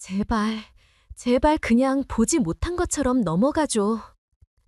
제발, 제발 그냥 보지 못한 것처럼 넘어가줘.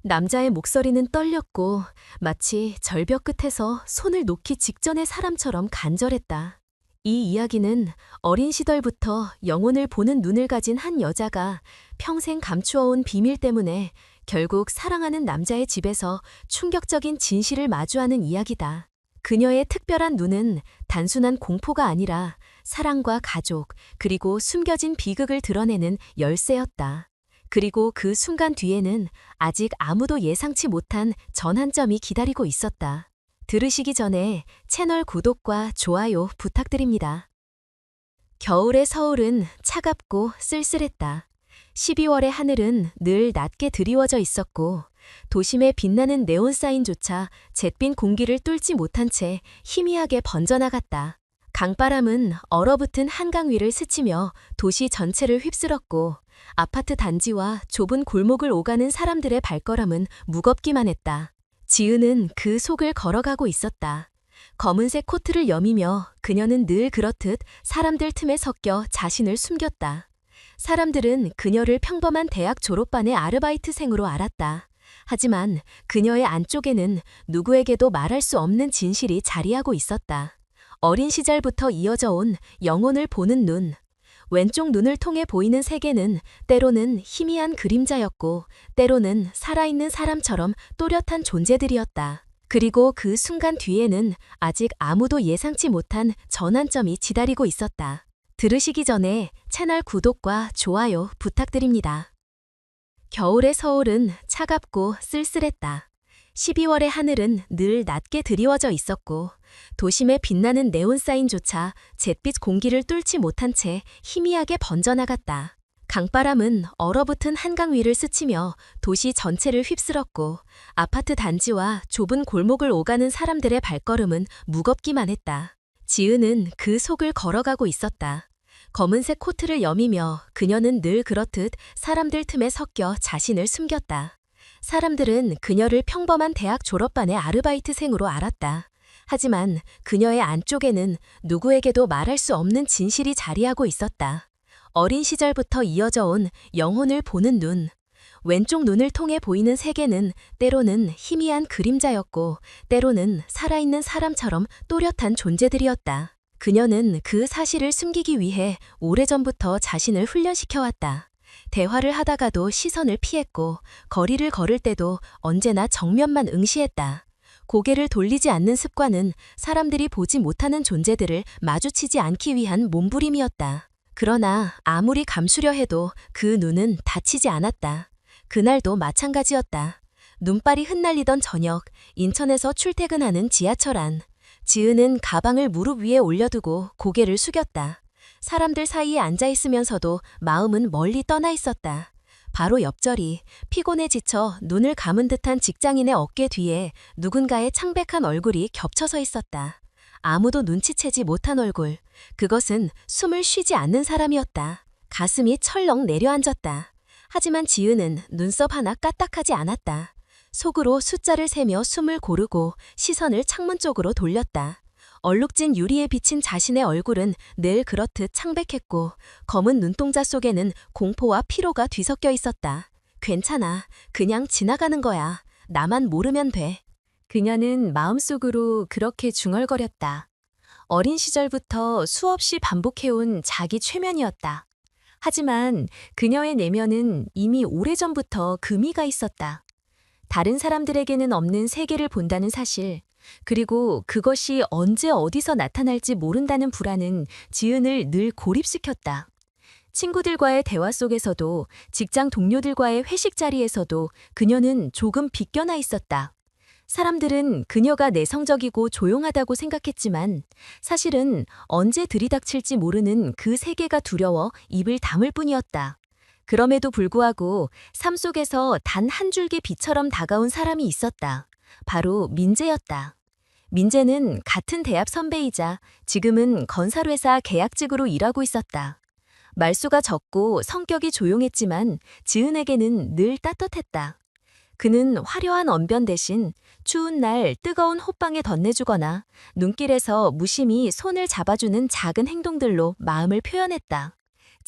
남자의 목소리는 떨렸고 마치 절벽 끝에서 손을 놓기 직전의 사람처럼 간절했다. 이 이야기는 어린 시절부터 영혼을 보는 눈을 가진 한 여자가 평생 감추어온 비밀 때문에 결국 사랑하는 남자의 집에서 충격적인 진실을 마주하는 이야기다. 그녀의 특별한 눈은 단순한 공포가 아니라 사랑과 가족, 그리고 숨겨진 비극을 드러내는 열쇠였다. 그리고 그 순간 뒤에는 아직 아무도 예상치 못한 전환점이 기다리고 있었다. 들으시기 전에 채널 구독과 좋아요 부탁드립니다. 겨울의 서울은 차갑고 쓸쓸했다. 12월의 하늘은 늘 낮게 드리워져 있었고 도심의 빛나는 네온사인조차 잿빛 공기를 뚫지 못한 채 희미하게 번져나갔다. 강바람은 얼어붙은 한강 위를 스치며 도시 전체를 휩쓸었고 아파트 단지와 좁은 골목을 오가는 사람들의 발걸음은 무겁기만 했다. 지은은 그 속을 걸어가고 있었다. 검은색 코트를 여미며 그녀는 늘 그렇듯 사람들 틈에 섞여 자신을 숨겼다. 사람들은 그녀를 평범한 대학 졸업반의 아르바이트생으로 알았다. 하지만 그녀의 안쪽에는 누구에게도 말할 수 없는 진실이 자리하고 있었다. 어린 시절부터 이어져 온 영혼을 보는 눈. 왼쪽 눈을 통해 보이는 세계는 때로는 희미한 그림자였고 때로는 살아있는 사람처럼 또렷한 존재들이었다. 그리고 그 순간 뒤에는 아직 아무도 예상치 못한 전환점이 기다리고 있었다. 들으시기 전에 채널 구독과 좋아요 부탁드립니다. 겨울의 서울은 차갑고 쓸쓸했다. 12월의 하늘은 늘 낮게 드리워져 있었고 도심의 빛나는 네온사인조차 잿빛 공기를 뚫지 못한 채 희미하게 번져나갔다. 강바람은 얼어붙은 한강 위를 스치며 도시 전체를 휩쓸었고 아파트 단지와 좁은 골목을 오가는 사람들의 발걸음은 무겁기만 했다. 지은은 그 속을 걸어가고 있었다. 검은색 코트를 여미며 그녀는 늘 그렇듯 사람들 틈에 섞여 자신을 숨겼다. 사람들은 그녀를 평범한 대학 졸업반의 아르바이트생으로 알았다. 하지만 그녀의 안쪽에는 누구에게도 말할 수 없는 진실이 자리하고 있었다. 어린 시절부터 이어져 온 영혼을 보는 눈. 왼쪽 눈을 통해 보이는 세계는 때로는 희미한 그림자였고 때로는 살아있는 사람처럼 또렷한 존재들이었다. 그녀는 그 사실을 숨기기 위해 오래전부터 자신을 훈련시켜왔다. 대화를 하다가도 시선을 피했고 거리를 걸을 때도 언제나 정면만 응시했다. 고개를 돌리지 않는 습관은 사람들이 보지 못하는 존재들을 마주치지 않기 위한 몸부림이었다. 그러나 아무리 감추려 해도 그 눈은 닫히지 않았다. 그날도 마찬가지였다. 눈발이 흩날리던 저녁, 인천에서 출퇴근하는 지하철 안. 지은은 가방을 무릎 위에 올려두고 고개를 숙였다. 사람들 사이에 앉아있으면서도 마음은 멀리 떠나 있었다. 바로 옆자리, 피곤해 지쳐 눈을 감은 듯한 직장인의 어깨 뒤에 누군가의 창백한 얼굴이 겹쳐서 있었다. 아무도 눈치채지 못한 얼굴. 그것은 숨을 쉬지 않는 사람이었다. 가슴이 철렁 내려앉았다. 하지만 지은은 눈썹 하나 까딱하지 않았다. 속으로 숫자를 세며 숨을 고르고 시선을 창문 쪽으로 돌렸다. 얼룩진 유리에 비친 자신의 얼굴은 늘 그렇듯 창백했고 검은 눈동자 속에는 공포와 피로가 뒤섞여 있었다. 괜찮아. 그냥 지나가는 거야. 나만 모르면 돼. 그녀는 마음속으로 그렇게 중얼거렸다. 어린 시절부터 수없이 반복해온 자기 최면이었다. 하지만 그녀의 내면은 이미 오래전부터 금이가 있었다. 다른 사람들에게는 없는 세계를 본다는 사실, 그리고 그것이 언제 어디서 나타날지 모른다는 불안은 지은을 늘 고립시켰다. 친구들과의 대화 속에서도 직장 동료들과의 회식 자리에서도 그녀는 조금 비껴나 있었다. 사람들은 그녀가 내성적이고 조용하다고 생각했지만 사실은 언제 들이닥칠지 모르는 그 세계가 두려워 입을 다물 뿐이었다. 그럼에도 불구하고 삶 속에서 단 한 줄기 빛처럼 다가온 사람이 있었다. 바로 민재였다. 민재는 같은 대학 선배이자 지금은 건설회사 계약직으로 일하고 있었다. 말수가 적고 성격이 조용했지만 지은에게는 늘 따뜻했다. 그는 화려한 언변 대신 추운 날 뜨거운 호빵에 덧내주거나 눈길에서 무심히 손을 잡아주는 작은 행동들로 마음을 표현했다.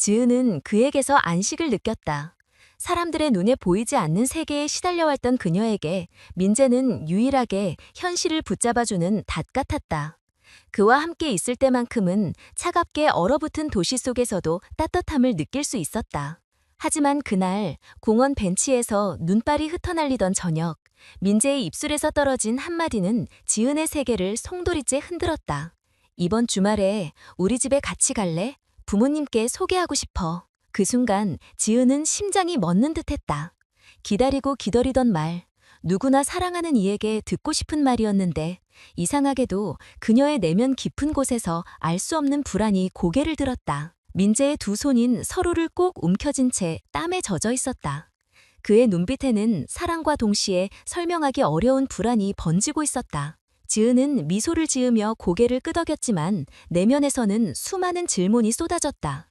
지은은 그에게서 안식을 느꼈다. 사람들의 눈에 보이지 않는 세계에 시달려왔던 그녀에게 민재는 유일하게 현실을 붙잡아주는 닷 같았다. 그와 함께 있을 때만큼은 차갑게 얼어붙은 도시 속에서도 따뜻함을 느낄 수 있었다. 하지만 그날 공원 벤치에서 눈발이 흩어날리던 저녁, 민재의 입술에서 떨어진 한마디는 지은의 세계를 송두리째 흔들었다. 이번 주말에 우리 집에 같이 갈래? 부모님께 소개하고 싶어. 그 순간 지은은 심장이 멎는 듯했다. 기다리고 기다리던 말, 누구나 사랑하는 이에게 듣고 싶은 말이었는데 이상하게도 그녀의 내면 깊은 곳에서 알 수 없는 불안이 고개를 들었다. 민재의 두 손인 서로를 꼭 움켜쥔 채 땀에 젖어 있었다. 그의 눈빛에는 사랑과 동시에 설명하기 어려운 불안이 번지고 있었다. 지은은 미소를 지으며 고개를 끄덕였지만 내면에서는 수많은 질문이 쏟아졌다.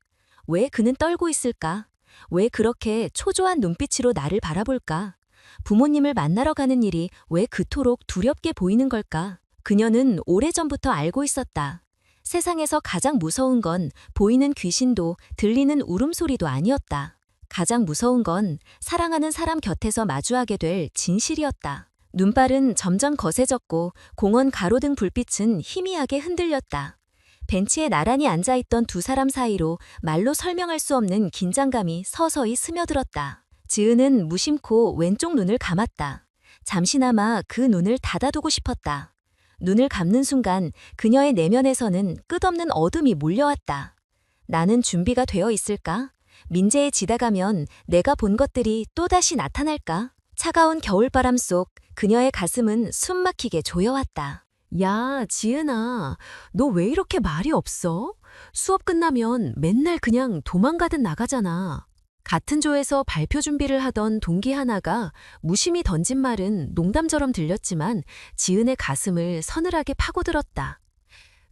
왜 그는 떨고 있을까? 왜 그렇게 초조한 눈빛으로 나를 바라볼까? 부모님을 만나러 가는 일이 왜 그토록 두렵게 보이는 걸까? 그녀는 오래전부터 알고 있었다. 세상에서 가장 무서운 건 보이는 귀신도 들리는 울음소리도 아니었다. 가장 무서운 건 사랑하는 사람 곁에서 마주하게 될 진실이었다. 눈발은 점점 거세졌고 공원 가로등 불빛은 희미하게 흔들렸다. 벤치에 나란히 앉아있던 두 사람 사이로 말로 설명할 수 없는 긴장감이 서서히 스며들었다. 지은은 무심코 왼쪽 눈을 감았다. 잠시나마 그 눈을 닫아두고 싶었다. 눈을 감는 순간 그녀의 내면에서는 끝없는 어둠이 몰려왔다. 나는 준비가 되어 있을까? 민재에 지나가면 내가 본 것들이 또다시 나타날까? 차가운 겨울바람 속 그녀의 가슴은 숨막히게 조여왔다. 야, 지은아, 너 왜 이렇게 말이 없어? 수업 끝나면 맨날 그냥 도망가듯 나가잖아. 같은 조에서 발표 준비를 하던 동기 하나가 무심히 던진 말은 농담처럼 들렸지만 지은의 가슴을 서늘하게 파고들었다.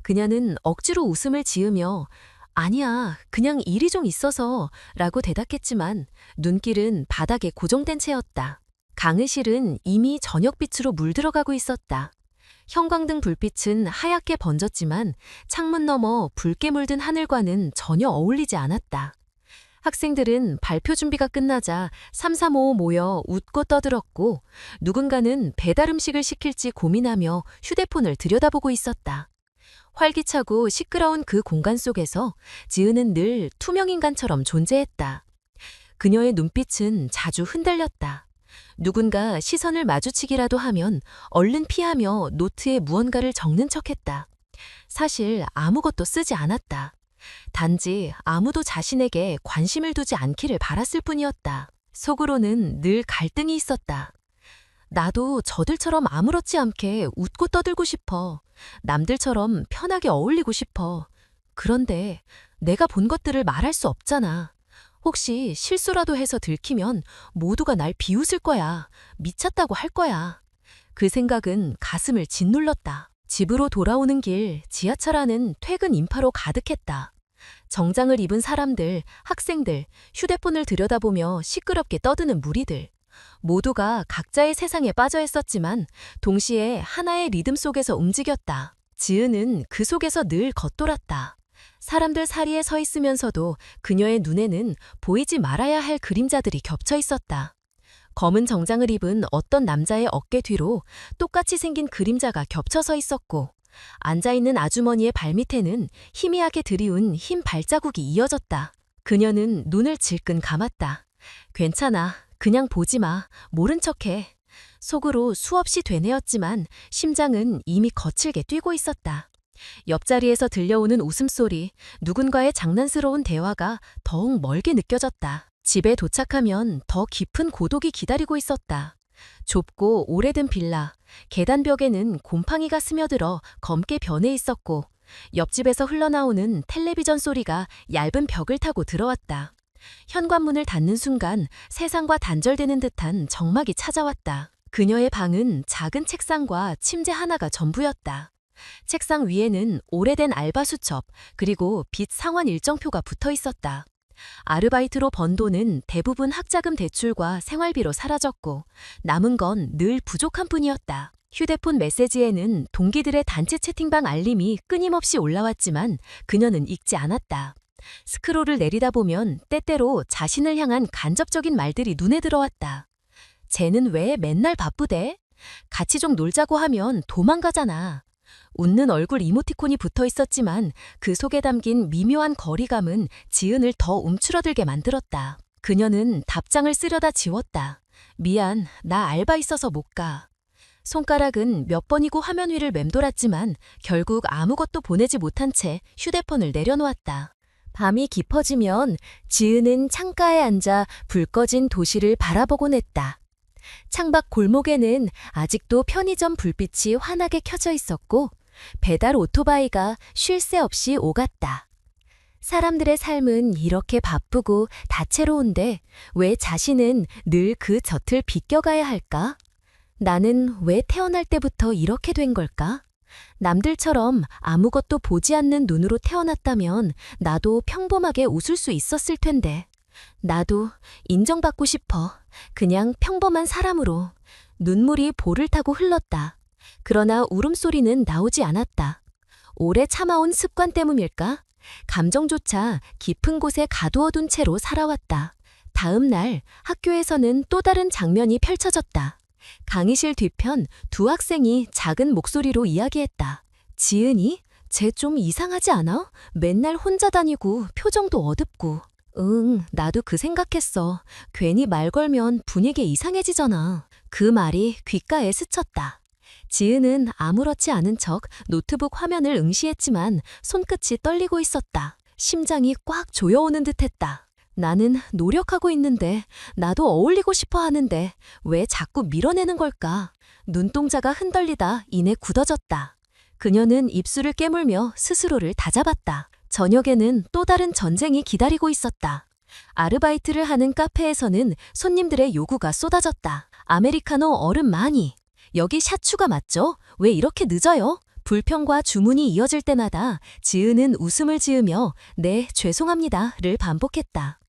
그녀는 억지로 웃음을 지으며 아니야, 그냥 일이 좀 있어서 라고 대답했지만 눈길은 바닥에 고정된 채였다. 강의실은 이미 저녁빛으로 물들어가고 있었다. 형광등 불빛은 하얗게 번졌지만 창문 너머 붉게 물든 하늘과는 전혀 어울리지 않았다. 학생들은 발표 준비가 끝나자 삼삼오오 모여 웃고 떠들었고 누군가는 배달 음식을 시킬지 고민하며 휴대폰을 들여다보고 있었다. 활기차고 시끄러운 그 공간 속에서 지은은 늘 투명인간처럼 존재했다. 그녀의 눈빛은 자주 흔들렸다. 누군가 시선을 마주치기라도 하면 얼른 피하며 노트에 무언가를 적는 척했다. 사실 아무것도 쓰지 않았다. 단지 아무도 자신에게 관심을 두지 않기를 바랐을 뿐이었다. 속으로는 늘 갈등이 있었다. 나도 저들처럼 아무렇지 않게 웃고 떠들고 싶어. 남들처럼 편하게 어울리고 싶어. 그런데 내가 본 것들을 말할 수 없잖아. 혹시 실수라도 해서 들키면 모두가 날 비웃을 거야. 미쳤다고 할 거야. 그 생각은 가슴을 짓눌렀다. 집으로 돌아오는 길, 지하철 안은 퇴근 인파로 가득했다. 정장을 입은 사람들, 학생들, 휴대폰을 들여다보며 시끄럽게 떠드는 무리들. 모두가 각자의 세상에 빠져 있었지만 동시에 하나의 리듬 속에서 움직였다. 지은은 그 속에서 늘 겉돌았다. 사람들 사이에 서 있으면서도 그녀의 눈에는 보이지 말아야 할 그림자들이 겹쳐 있었다. 검은 정장을 입은 어떤 남자의 어깨 뒤로 똑같이 생긴 그림자가 겹쳐서 있었고 앉아있는 아주머니의 발밑에는 희미하게 들이운 흰 발자국이 이어졌다. 그녀는 눈을 질끈 감았다. 괜찮아. 그냥 보지 마. 모른 척해. 속으로 수없이 되뇌었지만 심장은 이미 거칠게 뛰고 있었다. 옆자리에서 들려오는 웃음소리, 누군가의 장난스러운 대화가 더욱 멀게 느껴졌다. 집에 도착하면 더 깊은 고독이 기다리고 있었다. 좁고 오래된 빌라, 계단벽에는 곰팡이가 스며들어 검게 변해 있었고 옆집에서 흘러나오는 텔레비전 소리가 얇은 벽을 타고 들어왔다. 현관문을 닫는 순간 세상과 단절되는 듯한 적막이 찾아왔다. 그녀의 방은 작은 책상과 침대 하나가 전부였다. 책상 위에는 오래된 알바 수첩 그리고 빚 상환 일정표가 붙어 있었다. 아르바이트로 번 돈은 대부분 학자금 대출과 생활비로 사라졌고 남은 건 늘 부족한 뿐이었다. 휴대폰 메시지에는 동기들의 단체 채팅방 알림이 끊임없이 올라왔지만 그녀는 읽지 않았다. 스크롤을 내리다 보면 때때로 자신을 향한 간접적인 말들이 눈에 들어왔다. 쟤는 왜 맨날 바쁘대? 같이 좀 놀자고 하면 도망가잖아. 웃는 얼굴 이모티콘이 붙어 있었지만 그 속에 담긴 미묘한 거리감은 지은을 더 움츠러들게 만들었다. 그녀는 답장을 쓰려다 지웠다. 미안, 나 알바 있어서 못 가. 손가락은 몇 번이고 화면 위를 맴돌았지만 결국 아무것도 보내지 못한 채 휴대폰을 내려놓았다. 밤이 깊어지면 지은은 창가에 앉아 불 꺼진 도시를 바라보곤 했다. 창밖 골목에는 아직도 편의점 불빛이 환하게 켜져 있었고 배달 오토바이가 쉴 새 없이 오갔다. 사람들의 삶은 이렇게 바쁘고 다채로운데 왜 자신은 늘 그 젖을 비껴가야 할까? 나는 왜 태어날 때부터 이렇게 된 걸까? 남들처럼 아무것도 보지 않는 눈으로 태어났다면 나도 평범하게 웃을 수 있었을 텐데. 나도 인정받고 싶어. 그냥 평범한 사람으로. 눈물이 볼을 타고 흘렀다. 그러나 울음소리는 나오지 않았다. 오래 참아온 습관 때문일까? 감정조차 깊은 곳에 가두어둔 채로 살아왔다. 다음 날 학교에서는 또 다른 장면이 펼쳐졌다. 강의실 뒤편 두 학생이 작은 목소리로 이야기했다. 지은이? 쟤 좀 이상하지 않아? 맨날 혼자 다니고 표정도 어둡고. 응, 나도 그 생각했어. 괜히 말 걸면 분위기 이상해지잖아. 그 말이 귓가에 스쳤다. 지은은 아무렇지 않은 척 노트북 화면을 응시했지만 손끝이 떨리고 있었다. 심장이 꽉 조여오는 듯했다. 나는 노력하고 있는데, 나도 어울리고 싶어 하는데 왜 자꾸 밀어내는 걸까? 눈동자가 흔들리다 이내 굳어졌다. 그녀는 입술을 깨물며 스스로를 다잡았다. 저녁에는 또 다른 전쟁이 기다리고 있었다. 아르바이트를 하는 카페에서는 손님들의 요구가 쏟아졌다. 아메리카노 얼음 많이. 여기 샷추가 맞죠? 왜 이렇게 늦어요? 불평과 주문이 이어질 때마다 지은은 웃음을 지으며 네, 죄송합니다를 반복했다.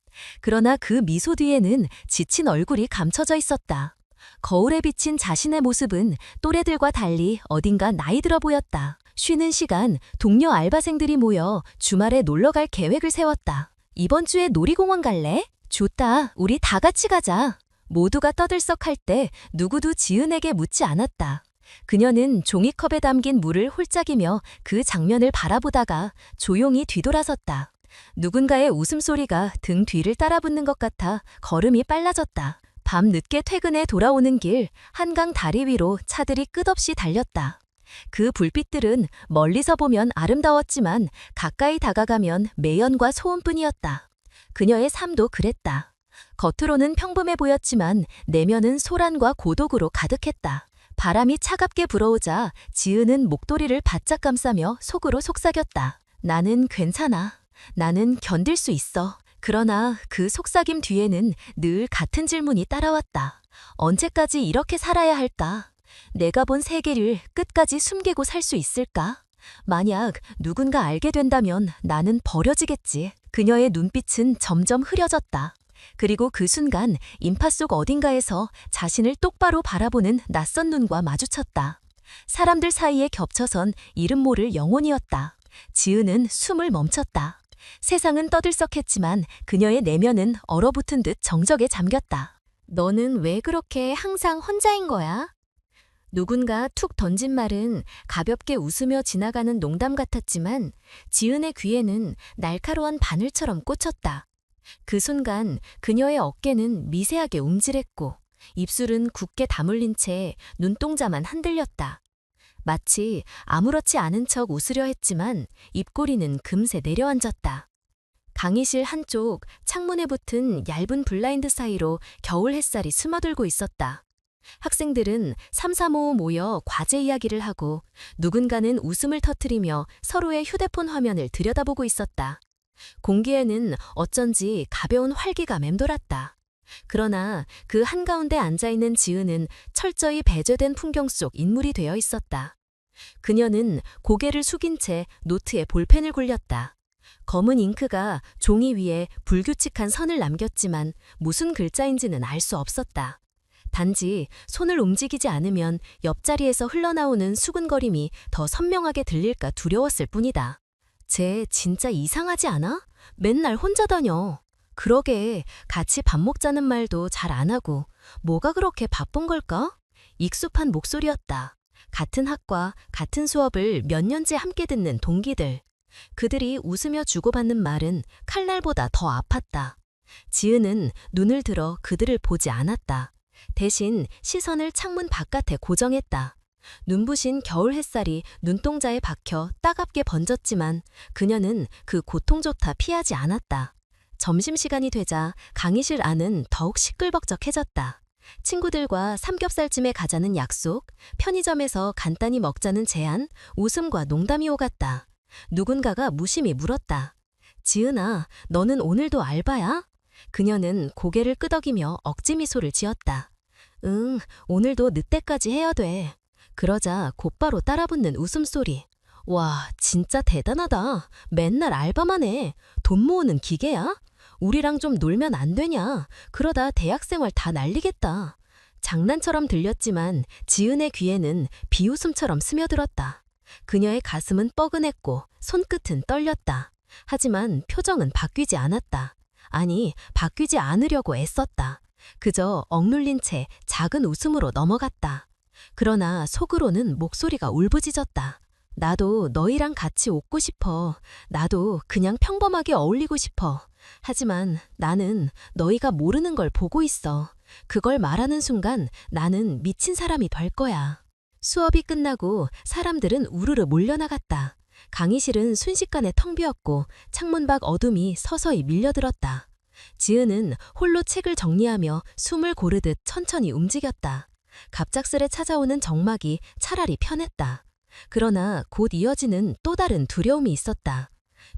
그러나 그 미소 뒤에는 지친 얼굴이 감춰져 있었다. 거울에 비친 자신의 모습은 또래들과 달리 어딘가 나이 들어 보였다. 쉬는 시간 동료 알바생들이 모여 주말에 놀러갈 계획을 세웠다. 이번 주에 놀이공원 갈래? 좋다. 우리 다 같이 가자. 모두가 떠들썩할 때 누구도 지은에게 묻지 않았다. 그녀는 종이컵에 담긴 물을 홀짝이며 그 장면을 바라보다가 조용히 뒤돌아섰다. 누군가의 웃음소리가 등 뒤를 따라붙는 것 같아 걸음이 빨라졌다. 밤 늦게 퇴근해 돌아오는 길 한강 다리 위로 차들이 끝없이 달렸다. 그 불빛들은 멀리서 보면 아름다웠지만 가까이 다가가면 매연과 소음뿐이었다. 그녀의 삶도 그랬다. 겉으로는 평범해 보였지만 내면은 소란과 고독으로 가득했다. 바람이 차갑게 불어오자 지은은 목도리를 바짝 감싸며 속으로 속삭였다. 나는 괜찮아. 나는 견딜 수 있어. 그러나 그 속삭임 뒤에는 늘 같은 질문이 따라왔다. 언제까지 이렇게 살아야 할까? 내가 본 세계를 끝까지 숨기고 살 수 있을까? 만약 누군가 알게 된다면 나는 버려지겠지. 그녀의 눈빛은 점점 흐려졌다. 그리고 그 순간 인파 속 어딘가에서 자신을 똑바로 바라보는 낯선 눈과 마주쳤다. 사람들 사이에 겹쳐선 이름 모를 영혼이었다. 지은은 숨을 멈췄다. 세상은 떠들썩했지만 그녀의 내면은 얼어붙은 듯 정적에 잠겼다. 너는 왜 그렇게 항상 혼자인 거야? 누군가 툭 던진 말은 가볍게 웃으며 지나가는 농담 같았지만 지은의 귀에는 날카로운 바늘처럼 꽂혔다. 그 순간 그녀의 어깨는 미세하게 움찔했고 입술은 굳게 다물린 채 눈동자만 흔들렸다. 마치 아무렇지 않은 척 웃으려 했지만 입꼬리는 금세 내려앉았다. 강의실 한쪽 창문에 붙은 얇은 블라인드 사이로 겨울 햇살이 스며들고 있었다. 학생들은 삼삼오오 모여 과제 이야기를 하고 누군가는 웃음을 터뜨리며 서로의 휴대폰 화면을 들여다보고 있었다. 공기에는 어쩐지 가벼운 활기가 맴돌았다. 그러나 그 한가운데 앉아있는 지은은 철저히 배제된 풍경 속 인물이 되어 있었다. 그녀는 고개를 숙인 채 노트에 볼펜을 굴렸다. 검은 잉크가 종이 위에 불규칙한 선을 남겼지만 무슨 글자인지는 알 수 없었다. 단지 손을 움직이지 않으면 옆자리에서 흘러나오는 수근거림이 더 선명하게 들릴까 두려웠을 뿐이다. 쟤 진짜 이상하지 않아? 맨날 혼자 다녀. 그러게, 같이 밥 먹자는 말도 잘 안 하고, 뭐가 그렇게 바쁜 걸까? 익숙한 목소리였다. 같은 학과, 같은 수업을 몇 년째 함께 듣는 동기들. 그들이 웃으며 주고받는 말은 칼날보다 더 아팠다. 지은은 눈을 들어 그들을 보지 않았다. 대신 시선을 창문 바깥에 고정했다. 눈부신 겨울 햇살이 눈동자에 박혀 따갑게 번졌지만 그녀는 그 고통조차 피하지 않았다. 점심시간이 되자 강의실 안은 더욱 시끌벅적해졌다. 친구들과 삼겹살집에 가자는 약속, 편의점에서 간단히 먹자는 제안, 웃음과 농담이 오갔다. 누군가가 무심히 물었다. 지은아, 너는 오늘도 알바야? 그녀는 고개를 끄덕이며 억지 미소를 지었다. 응, 오늘도 늦게까지 해야 돼. 그러자 곧바로 따라붙는 웃음소리. 와, 진짜 대단하다. 맨날 알바만 해. 돈 모으는 기계야? 우리랑 좀 놀면 안 되냐? 그러다 대학생활 다 날리겠다. 장난처럼 들렸지만 지은의 귀에는 비웃음처럼 스며들었다. 그녀의 가슴은 뻐근했고 손끝은 떨렸다. 하지만 표정은 바뀌지 않았다. 아니, 바뀌지 않으려고 애썼다. 그저 억눌린 채 작은 웃음으로 넘어갔다. 그러나 속으로는 목소리가 울부짖었다. 나도 너희랑 같이 웃고 싶어. 나도 그냥 평범하게 어울리고 싶어. 하지만 나는 너희가 모르는 걸 보고 있어. 그걸 말하는 순간 나는 미친 사람이 될 거야. 수업이 끝나고 사람들은 우르르 몰려나갔다. 강의실은 순식간에 텅 비었고 창문 밖 어둠이 서서히 밀려들었다. 지은은 홀로 책을 정리하며 숨을 고르듯 천천히 움직였다. 갑작스레 찾아오는 정막이 차라리 편했다. 그러나 곧 이어지는 또 다른 두려움이 있었다.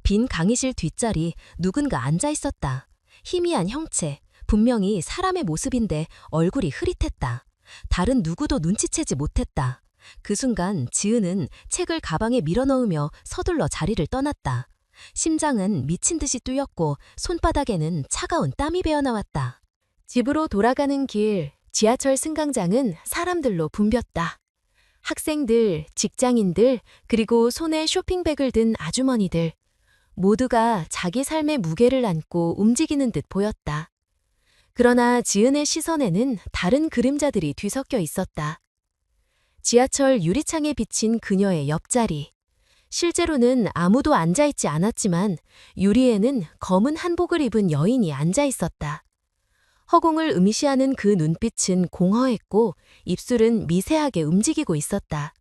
빈 강의실 뒷자리 누군가 앉아 있었다. 희미한 형체, 분명히 사람의 모습인데 얼굴이 흐릿했다. 다른 누구도 눈치채지 못했다. 그 순간 지은은 책을 가방에 밀어넣으며 서둘러 자리를 떠났다. 심장은 미친 듯이 뛰었고 손바닥에는 차가운 땀이 배어나왔다. 집으로 돌아가는 길, 지하철 승강장은 사람들로 붐볐다. 학생들, 직장인들, 그리고 손에 쇼핑백을 든 아주머니들. 모두가 자기 삶의 무게를 안고 움직이는 듯 보였다. 그러나 지은의 시선에는 다른 그림자들이 뒤섞여 있었다. 지하철 유리창에 비친 그녀의 옆자리. 실제로는 아무도 앉아있지 않았지만 유리에는 검은 한복을 입은 여인이 앉아 있었다. 허공을 음시하는 그 눈빛은 공허했고 입술은 미세하게 움직이고 있었다.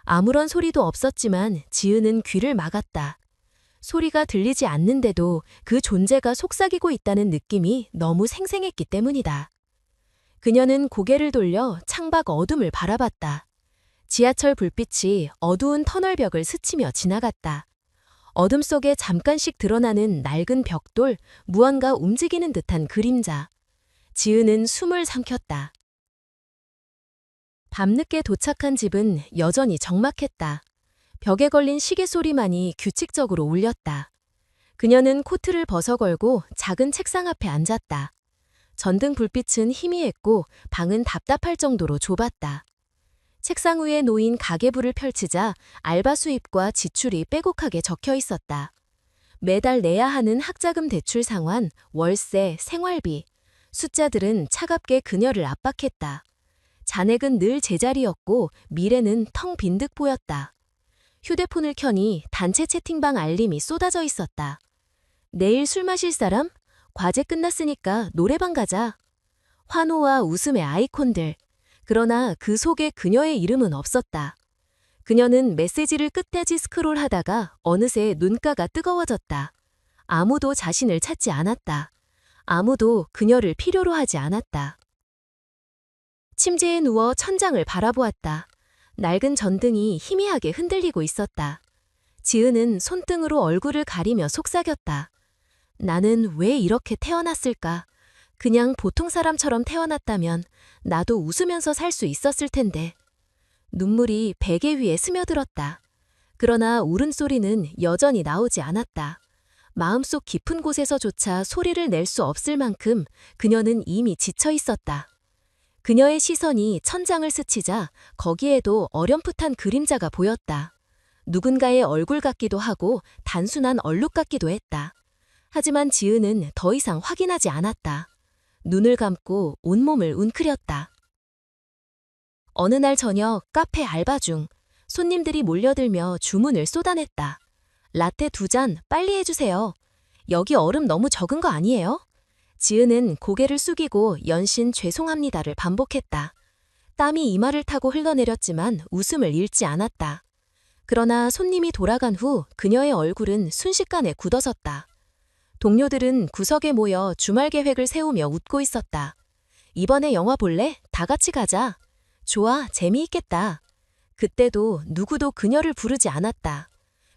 아무런 소리도 없었지만 지은은 귀를 막았다. 소리가 들리지 않는데도 그 존재가 속삭이고 있다는 느낌이 너무 생생했기 때문이다. 그녀는 고개를 돌려 창밖 어둠을 바라봤다. 지하철 불빛이 어두운 터널벽을 스치며 지나갔다. 어둠 속에 잠깐씩 드러나는 낡은 벽돌, 무언가 움직이는 듯한 그림자. 지은은 숨을 삼켰다. 밤늦게 도착한 집은 여전히 적막했다. 벽에 걸린 시계 소리만이 규칙적으로 울렸다. 그녀는 코트를 벗어걸고 작은 책상 앞에 앉았다. 전등 불빛은 희미했고 방은 답답할 정도로 좁았다. 책상 위에 놓인 가계부를 펼치자 알바 수입과 지출이 빼곡하게 적혀 있었다. 매달 내야 하는 학자금 대출 상환, 월세, 생활비. 숫자들은 차갑게 그녀를 압박했다. 잔액은 늘 제자리였고 미래는 텅 빈 듯 보였다. 휴대폰을 켜니 단체 채팅방 알림이 쏟아져 있었다. 내일 술 마실 사람? 과제 끝났으니까 노래방 가자. 환호와 웃음의 아이콘들. 그러나 그 속에 그녀의 이름은 없었다. 그녀는 메시지를 끝까지 스크롤하다가 어느새 눈가가 뜨거워졌다. 아무도 자신을 찾지 않았다. 아무도 그녀를 필요로 하지 않았다. 침대에 누워 천장을 바라보았다. 낡은 전등이 희미하게 흔들리고 있었다. 지은은 손등으로 얼굴을 가리며 속삭였다. 나는 왜 이렇게 태어났을까? 그냥 보통 사람처럼 태어났다면 나도 웃으면서 살 수 있었을 텐데. 눈물이 베개 위에 스며들었다. 그러나 울음소리는 여전히 나오지 않았다. 마음속 깊은 곳에서조차 소리를 낼 수 없을 만큼 그녀는 이미 지쳐 있었다. 그녀의 시선이 천장을 스치자 거기에도 어렴풋한 그림자가 보였다. 누군가의 얼굴 같기도 하고 단순한 얼룩 같기도 했다. 하지만 지은은 더 이상 확인하지 않았다. 눈을 감고 온몸을 웅크렸다. 어느 날 저녁 카페 알바 중 손님들이 몰려들며 주문을 쏟아냈다. 라떼 2잔 빨리 해주세요. 여기 얼음 너무 적은 거 아니에요? 지은은 고개를 숙이고 연신 죄송합니다를 반복했다. 땀이 이마를 타고 흘러내렸지만 웃음을 잃지 않았다. 그러나 손님이 돌아간 후 그녀의 얼굴은 순식간에 굳어졌다. 동료들은 구석에 모여 주말 계획을 세우며 웃고 있었다. 이번에 영화 볼래? 다 같이 가자. 좋아, 재미있겠다. 그때도 누구도 그녀를 부르지 않았다.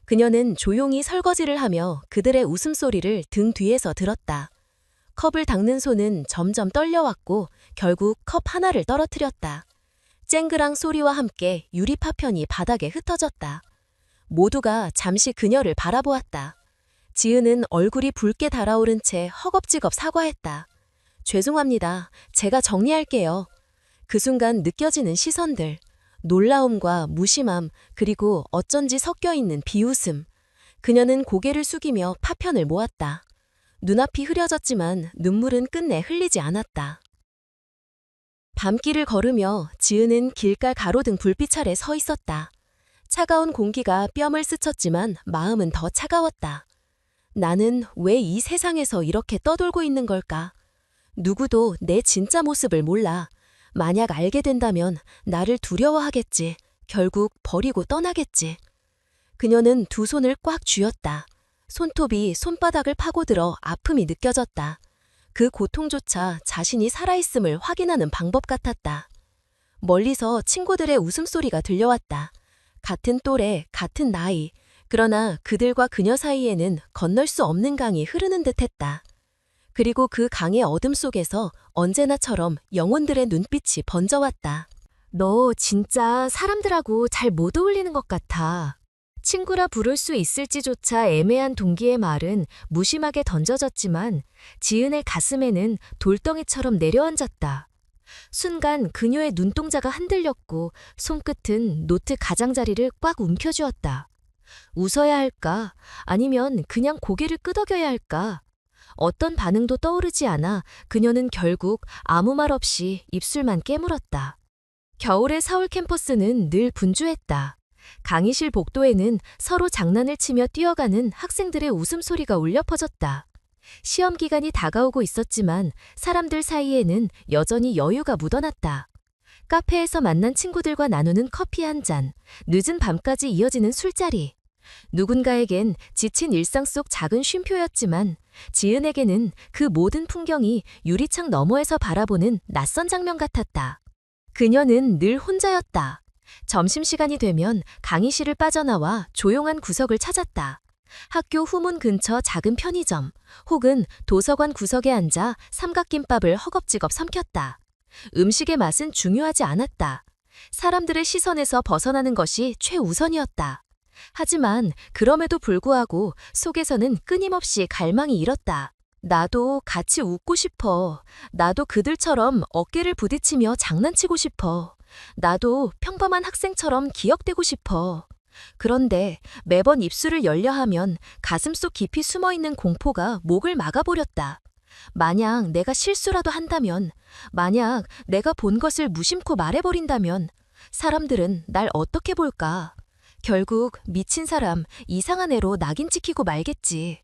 그녀는 조용히 설거지를 하며 그들의 웃음소리를 등 뒤에서 들었다. 컵을 닦는 손은 점점 떨려왔고 결국 컵 하나를 떨어뜨렸다. 쨍그랑 소리와 함께 유리 파편이 바닥에 흩어졌다. 모두가 잠시 그녀를 바라보았다. 지은은 얼굴이 붉게 달아오른 채 허겁지겁 사과했다. 죄송합니다. 제가 정리할게요. 그 순간 느껴지는 시선들, 놀라움과 무심함, 그리고 어쩐지 섞여있는 비웃음. 그녀는 고개를 숙이며 파편을 모았다. 눈앞이 흐려졌지만 눈물은 끝내 흘리지 않았다. 밤길을 걸으며 지은은 길가 가로등 불빛 아래 서 있었다. 차가운 공기가 뺨을 스쳤지만 마음은 더 차가웠다. 나는 왜 이 세상에서 이렇게 떠돌고 있는 걸까? 누구도 내 진짜 모습을 몰라. 만약 알게 된다면 나를 두려워하겠지. 결국 버리고 떠나겠지. 그녀는 두 손을 꽉 쥐었다. 손톱이 손바닥을 파고들어 아픔이 느껴졌다. 그 고통조차 자신이 살아있음을 확인하는 방법 같았다. 멀리서 친구들의 웃음소리가 들려왔다. 같은 또래, 같은 나이. 그러나 그들과 그녀 사이에는 건널 수 없는 강이 흐르는 듯했다. 그리고 그 강의 어둠 속에서 언제나처럼 영혼들의 눈빛이 번져왔다. 너 진짜 사람들하고 잘 못 어울리는 것 같아. 친구라 부를 수 있을지조차 애매한 동기의 말은 무심하게 던져졌지만 지은의 가슴에는 돌덩이처럼 내려앉았다. 순간 그녀의 눈동자가 흔들렸고 손끝은 노트 가장자리를 꽉 움켜쥐었다. 웃어야 할까? 아니면 그냥 고개를 끄덕여야 할까? 어떤 반응도 떠오르지 않아 그녀는 결국 아무 말 없이 입술만 깨물었다. 겨울의 서울 캠퍼스는 늘 분주했다. 강의실 복도에는 서로 장난을 치며 뛰어가는 학생들의 웃음소리가 울려 퍼졌다. 시험 기간이 다가오고 있었지만 사람들 사이에는 여전히 여유가 묻어났다. 카페에서 만난 친구들과 나누는 커피 한 잔, 늦은 밤까지 이어지는 술자리. 누군가에겐 지친 일상 속 작은 쉼표였지만 지은에게는 그 모든 풍경이 유리창 너머에서 바라보는 낯선 장면 같았다. 그녀는 늘 혼자였다. 점심시간이 되면 강의실을 빠져나와 조용한 구석을 찾았다. 학교 후문 근처 작은 편의점 혹은 도서관 구석에 앉아 삼각김밥을 허겁지겁 삼켰다. 음식의 맛은 중요하지 않았다. 사람들의 시선에서 벗어나는 것이 최우선이었다. 하지만 그럼에도 불구하고 속에서는 끊임없이 갈망이 일었다. 나도 같이 웃고 싶어. 나도 그들처럼 어깨를 부딪히며 장난치고 싶어. 나도 평범한 학생처럼 기억되고 싶어. 그런데 매번 입술을 열려 하면 가슴속 깊이 숨어있는 공포가 목을 막아버렸다. 만약 내가 실수라도 한다면, 만약 내가 본 것을 무심코 말해버린다면 사람들은 날 어떻게 볼까? 결국 미친 사람, 이상한 애로 낙인 찍히고 말겠지.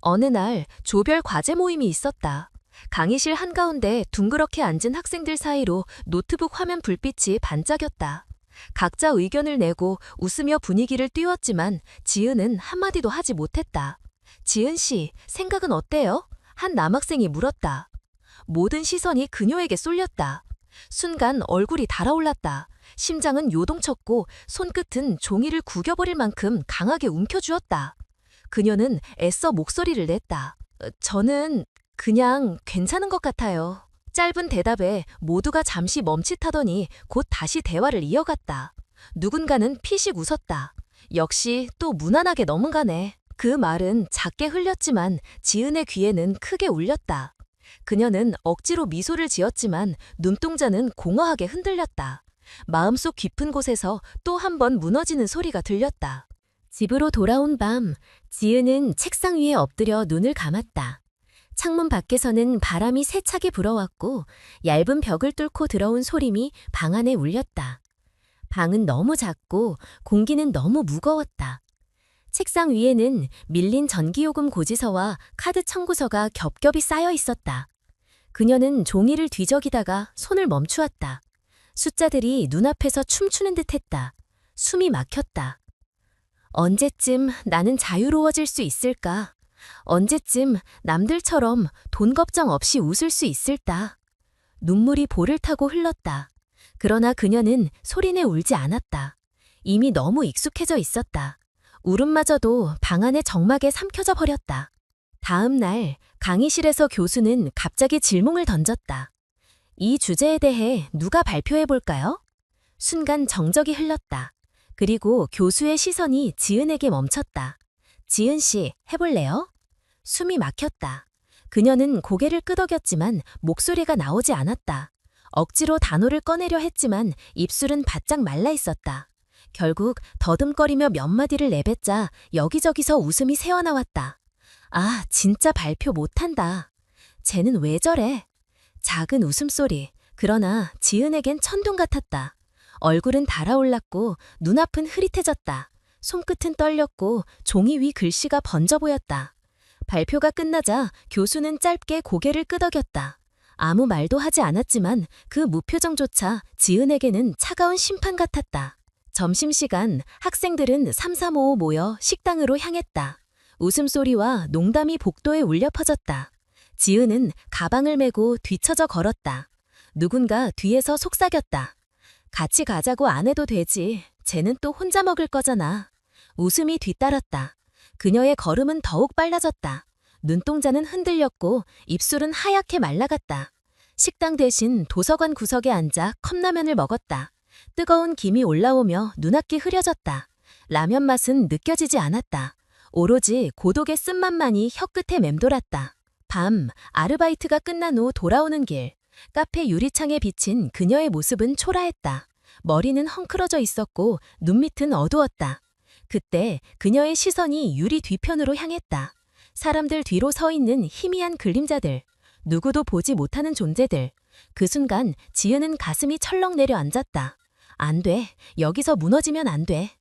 어느 날 조별 과제 모임이 있었다. 강의실 한가운데 둥그렇게 앉은 학생들 사이로 노트북 화면 불빛이 반짝였다. 각자 의견을 내고 웃으며 분위기를 띄웠지만 지은은 한마디도 하지 못했다. 지은 씨, 생각은 어때요? 한 남학생이 물었다. 모든 시선이 그녀에게 쏠렸다. 순간 얼굴이 달아올랐다. 심장은 요동쳤고 손끝은 종이를 구겨버릴 만큼 강하게 움켜쥐었다. 그녀는 애써 목소리를 냈다. 저는 그냥 괜찮은 것 같아요. 짧은 대답에 모두가 잠시 멈칫하더니 곧 다시 대화를 이어갔다. 누군가는 피식 웃었다. 역시 또 무난하게 넘어가네. 그 말은 작게 흘렸지만 지은의 귀에는 크게 울렸다. 그녀는 억지로 미소를 지었지만 눈동자는 공허하게 흔들렸다. 마음속 깊은 곳에서 또 한 번 무너지는 소리가 들렸다. 집으로 돌아온 밤, 지은은 책상 위에 엎드려 눈을 감았다. 창문 밖에서는 바람이 세차게 불어왔고 얇은 벽을 뚫고 들어온 소림이 방 안에 울렸다. 방은 너무 작고 공기는 너무 무거웠다. 책상 위에는 밀린 전기요금 고지서와 카드 청구서가 겹겹이 쌓여 있었다. 그녀는 종이를 뒤적이다가 손을 멈추었다. 숫자들이 눈앞에서 춤추는 듯했다. 숨이 막혔다. 언제쯤 나는 자유로워질 수 있을까? 언제쯤 남들처럼 돈 걱정 없이 웃을 수 있을까? 눈물이 볼을 타고 흘렀다. 그러나 그녀는 소리내 울지 않았다. 이미 너무 익숙해져 있었다. 울음마저도 방 안의 정막에 삼켜져 버렸다. 다음 날 강의실에서 교수는 갑자기 질문을 던졌다. 이 주제에 대해 누가 발표해 볼까요? 순간 정적이 흘렀다. 그리고 교수의 시선이 지은에게 멈췄다. 지은 씨, 해볼래요? 숨이 막혔다. 그녀는 고개를 끄덕였지만 목소리가 나오지 않았다. 억지로 단어를 꺼내려 했지만 입술은 바짝 말라 있었다. 결국 더듬거리며 몇 마디를 내뱉자 여기저기서 웃음이 새어나왔다. 아, 진짜 발표 못한다. 쟤는 왜 저래? 작은 웃음소리. 그러나 지은에겐 천둥 같았다. 얼굴은 달아올랐고 눈앞은 흐릿해졌다. 손끝은 떨렸고 종이 위 글씨가 번져 보였다. 발표가 끝나자 교수는 짧게 고개를 끄덕였다. 아무 말도 하지 않았지만 그 무표정조차 지은에게는 차가운 심판 같았다. 점심시간 학생들은 삼삼오오 모여 식당으로 향했다. 웃음소리와 농담이 복도에 울려 퍼졌다. 지은은 가방을 메고 뒤처져 걸었다. 누군가 뒤에서 속삭였다. 같이 가자고 안 해도 되지. 쟤는 또 혼자 먹을 거잖아. 웃음이 뒤따랐다. 그녀의 걸음은 더욱 빨라졌다. 눈동자는 흔들렸고 입술은 하얗게 말라갔다. 식당 대신 도서관 구석에 앉아 컵라면을 먹었다. 뜨거운 김이 올라오며 눈앞이 흐려졌다. 라면 맛은 느껴지지 않았다. 오로지 고독의 쓴맛만이 혀끝에 맴돌았다. 밤, 아르바이트가 끝난 후 돌아오는 길. 카페 유리창에 비친 그녀의 모습은 초라했다. 머리는 헝클어져 있었고 눈밑은 어두웠다. 그때 그녀의 시선이 유리 뒤편으로 향했다. 사람들 뒤로 서 있는 희미한 그림자들. 누구도 보지 못하는 존재들. 그 순간 지은은 가슴이 철렁 내려앉았다. 안 돼. 여기서 무너지면 안 돼.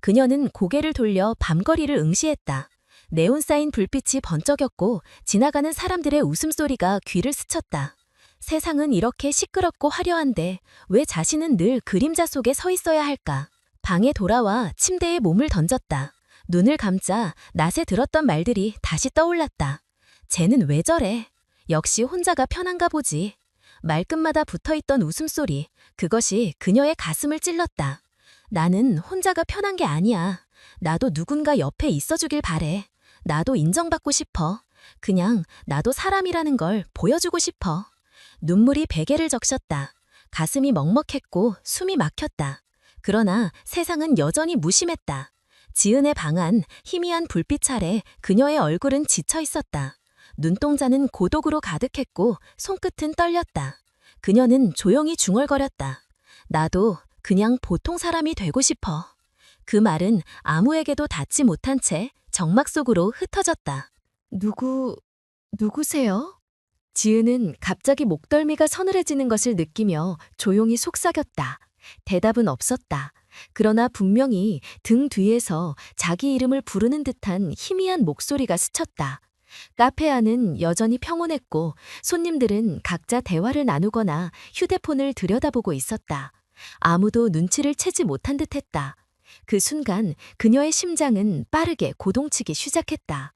그녀는 고개를 돌려 밤거리를 응시했다. 네온 쌓인 불빛이 번쩍였고 지나가는 사람들의 웃음소리가 귀를 스쳤다. 세상은 이렇게 시끄럽고 화려한데 왜 자신은 늘 그림자 속에 서 있어야 할까? 방에 돌아와 침대에 몸을 던졌다. 눈을 감자 낯에 들었던 말들이 다시 떠올랐다. 쟤는 왜 저래? 역시 혼자가 편한가 보지. 말끝마다 붙어있던 웃음소리, 그것이 그녀의 가슴을 찔렀다. 나는 혼자가 편한 게 아니야. 나도 누군가 옆에 있어주길 바래. 나도 인정받고 싶어. 그냥 나도 사람이라는 걸 보여주고 싶어. 눈물이 베개를 적셨다. 가슴이 먹먹했고 숨이 막혔다. 그러나 세상은 여전히 무심했다. 지은의 방 안 희미한 불빛 아래 그녀의 얼굴은 지쳐 있었다. 눈동자는 고독으로 가득했고 손끝은 떨렸다. 그녀는 조용히 중얼거렸다. 나도 그냥 보통 사람이 되고 싶어. 그 말은 아무에게도 닿지 못한 채 정막 속으로 흩어졌다. 누구세요? 지은은 갑자기 목덜미가 서늘해지는 것을 느끼며 조용히 속삭였다. 대답은 없었다. 그러나 분명히 등 뒤에서 자기 이름을 부르는 듯한 희미한 목소리가 스쳤다. 카페 안은 여전히 평온했고 손님들은 각자 대화를 나누거나 휴대폰을 들여다보고 있었다. 아무도 눈치를 채지 못한 듯했다. 그 순간 그녀의 심장은 빠르게 고동치기 시작했다.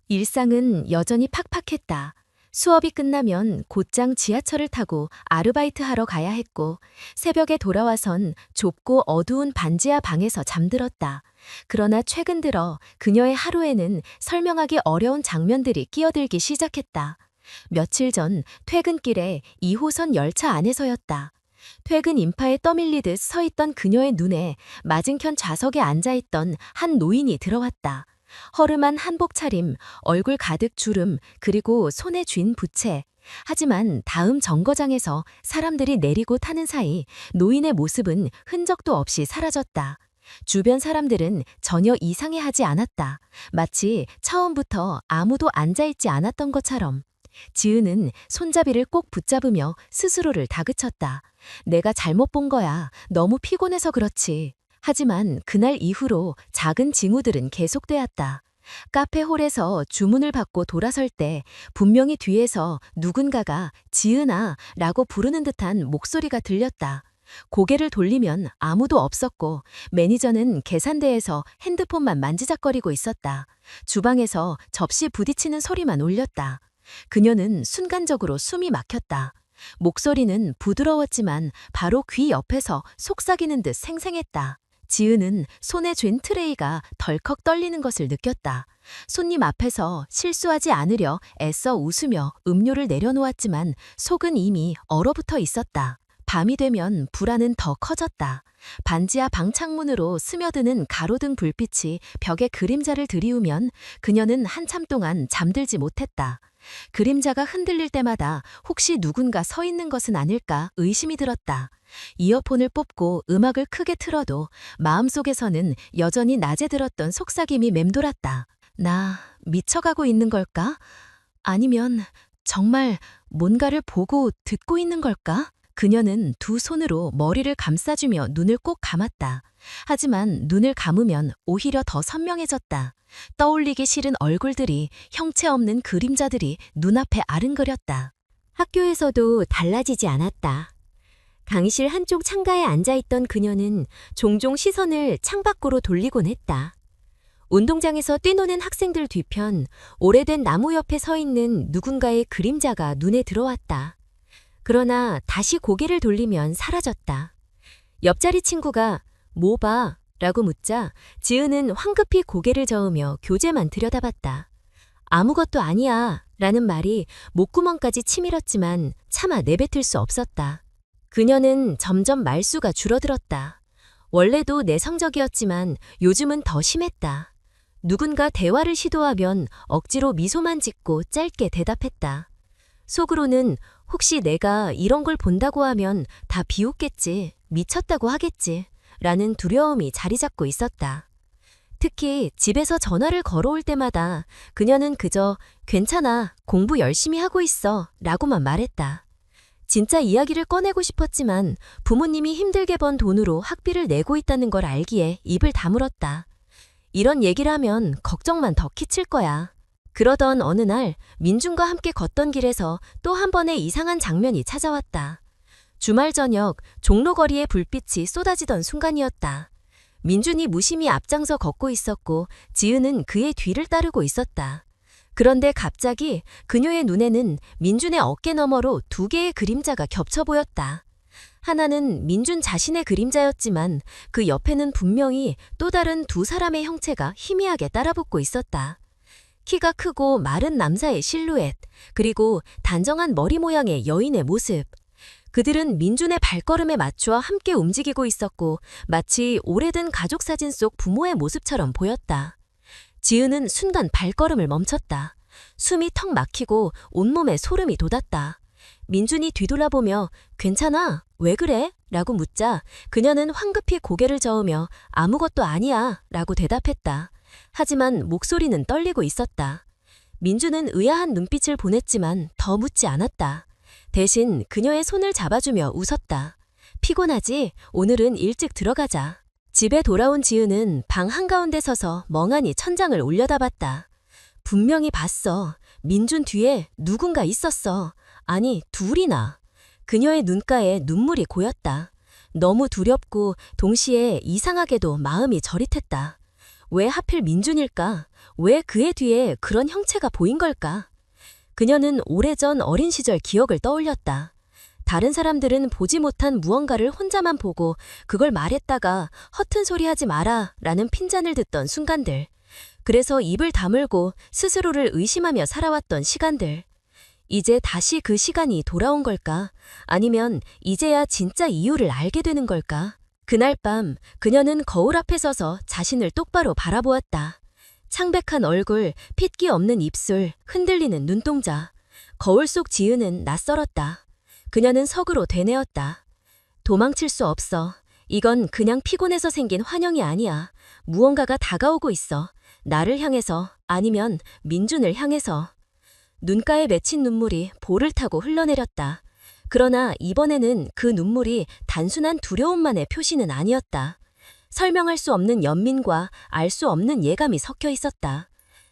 일상은 여전히 팍팍했다. 수업이 끝나면 곧장 지하철을 타고 아르바이트 하러 가야 했고 새벽에 돌아와선 좁고 어두운 반지하 방에서 잠들었다. 그러나 최근 들어 그녀의 하루에는 설명하기 어려운 장면들이 끼어들기 시작했다. 며칠 전 퇴근길에 2호선 열차 안에서였다. 퇴근 인파에 떠밀리듯 서 있던 그녀의 눈에 맞은편 좌석에 앉아있던 한 노인이 들어왔다. 허름한 한복 차림, 얼굴 가득 주름, 그리고 손에 쥔 부채. 하지만 다음 정거장에서 사람들이 내리고 타는 사이 노인의 모습은 흔적도 없이 사라졌다. 주변 사람들은 전혀 이상해하지 않았다. 마치 처음부터 아무도 앉아있지 않았던 것처럼. 지은은 손잡이를 꼭 붙잡으며 스스로를 다그쳤다. 내가 잘못 본 거야. 너무 피곤해서 그렇지. 하지만 그날 이후로 작은 징후들은 계속되었다. 카페홀에서 주문을 받고 돌아설 때 분명히 뒤에서 누군가가 지은아 라고 부르는 듯한 목소리가 들렸다. 고개를 돌리면 아무도 없었고 매니저는 계산대에서 핸드폰만 만지작거리고 있었다. 주방에서 접시 부딪히는 소리만 울렸다. 그녀는 순간적으로 숨이 막혔다. 목소리는 부드러웠지만 바로 귀 옆에서 속삭이는 듯 생생했다. 지은은 손에 쥔 트레이가 덜컥 떨리는 것을 느꼈다. 손님 앞에서 실수하지 않으려 애써 웃으며 음료를 내려놓았지만 속은 이미 얼어붙어 있었다. 밤이 되면 불안은 더 커졌다. 반지하 방창문으로 스며드는 가로등 불빛이 벽에 그림자를 들이우면 그녀는 한참 동안 잠들지 못했다. 그림자가 흔들릴 때마다 혹시 누군가 서 있는 것은 아닐까 의심이 들었다. 이어폰을 뽑고 음악을 크게 틀어도 마음속에서는 여전히 낮에 들었던 속삭임이 맴돌았다. 나 미쳐가고 있는 걸까? 아니면 정말 뭔가를 보고 듣고 있는 걸까? 그녀는 두 손으로 머리를 감싸주며 눈을 꼭 감았다. 하지만 눈을 감으면 오히려 더 선명해졌다. 떠올리기 싫은 얼굴들이, 형체 없는 그림자들이 눈앞에 아른거렸다. 학교에서도 달라지지 않았다. 강의실 한쪽 창가에 앉아있던 그녀는 종종 시선을 창밖으로 돌리곤 했다. 운동장에서 뛰노는 학생들 뒤편 오래된 나무 옆에 서 있는 누군가의 그림자가 눈에 들어왔다. 그러나 다시 고개를 돌리면 사라졌다. 옆자리 친구가 뭐 봐? 라고 묻자 지은은 황급히 고개를 저으며 교재만 들여다봤다. 아무것도 아니야 라는 말이 목구멍까지 치밀었지만 차마 내뱉을 수 없었다. 그녀는 점점 말수가 줄어들었다. 원래도 내성적이었지만 요즘은 더 심했다. 누군가 대화를 시도하면 억지로 미소만 짓고 짧게 대답했다. 속으로는 혹시 내가 이런 걸 본다고 하면 다 비웃겠지, 미쳤다고 하겠지 라는 두려움이 자리 잡고 있었다. 특히 집에서 전화를 걸어올 때마다 그녀는 그저 괜찮아, 공부 열심히 하고 있어 라고만 말했다. 진짜 이야기를 꺼내고 싶었지만 부모님이 힘들게 번 돈으로 학비를 내고 있다는 걸 알기에 입을 다물었다. 이런 얘기를 하면 걱정만 더 키칠 거야. 그러던 어느 날 민준과 함께 걷던 길에서 또 한 번의 이상한 장면이 찾아왔다. 주말 저녁 종로거리에 불빛이 쏟아지던 순간이었다. 민준이 무심히 앞장서 걷고 있었고 지은은 그의 뒤를 따르고 있었다. 그런데 갑자기 그녀의 눈에는 민준의 어깨 너머로 두 개의 그림자가 겹쳐 보였다. 하나는 민준 자신의 그림자였지만 그 옆에는 분명히 또 다른 두 사람의 형체가 희미하게 따라붙고 있었다. 키가 크고 마른 남자의 실루엣, 그리고 단정한 머리 모양의 여인의 모습. 그들은 민준의 발걸음에 맞추어 함께 움직이고 있었고 마치 오래된 가족 사진 속 부모의 모습처럼 보였다. 지은은 순간 발걸음을 멈췄다. 숨이 턱 막히고 온몸에 소름이 돋았다. 민준이 뒤돌아보며 괜찮아? 왜 그래? 라고 묻자 그녀는 황급히 고개를 저으며 아무것도 아니야 라고 대답했다. 하지만 목소리는 떨리고 있었다. 민준은 의아한 눈빛을 보냈지만 더 묻지 않았다. 대신 그녀의 손을 잡아주며 웃었다. 피곤하지? 오늘은 일찍 들어가자. 집에 돌아온 지은은 방 한가운데 서서 멍하니 천장을 올려다봤다. 분명히 봤어. 민준 뒤에 누군가 있었어. 아니, 둘이나. 그녀의 눈가에 눈물이 고였다. 너무 두렵고 동시에 이상하게도 마음이 저릿했다. 왜 하필 민준일까? 왜 그의 뒤에 그런 형체가 보인 걸까? 그녀는 오래전 어린 시절 기억을 떠올렸다. 다른 사람들은 보지 못한 무언가를 혼자만 보고 그걸 말했다가 허튼 소리 하지 마라 라는 핀잔을 듣던 순간들. 그래서 입을 다물고 스스로를 의심하며 살아왔던 시간들. 이제 다시 그 시간이 돌아온 걸까? 아니면 이제야 진짜 이유를 알게 되는 걸까? 그날 밤 그녀는 거울 앞에 서서 자신을 똑바로 바라보았다. 창백한 얼굴, 핏기 없는 입술, 흔들리는 눈동자. 거울 속 지은은 낯설었다. 그녀는 석으로 되뇌었다. 도망칠 수 없어. 이건 그냥 피곤해서 생긴 환영이 아니야. 무언가가 다가오고 있어. 나를 향해서, 아니면 민준을 향해서. 눈가에 맺힌 눈물이 볼을 타고 흘러내렸다. 그러나 이번에는 그 눈물이 단순한 두려움만의 표시는 아니었다. 설명할 수 없는 연민과 알 수 없는 예감이 섞여 있었다.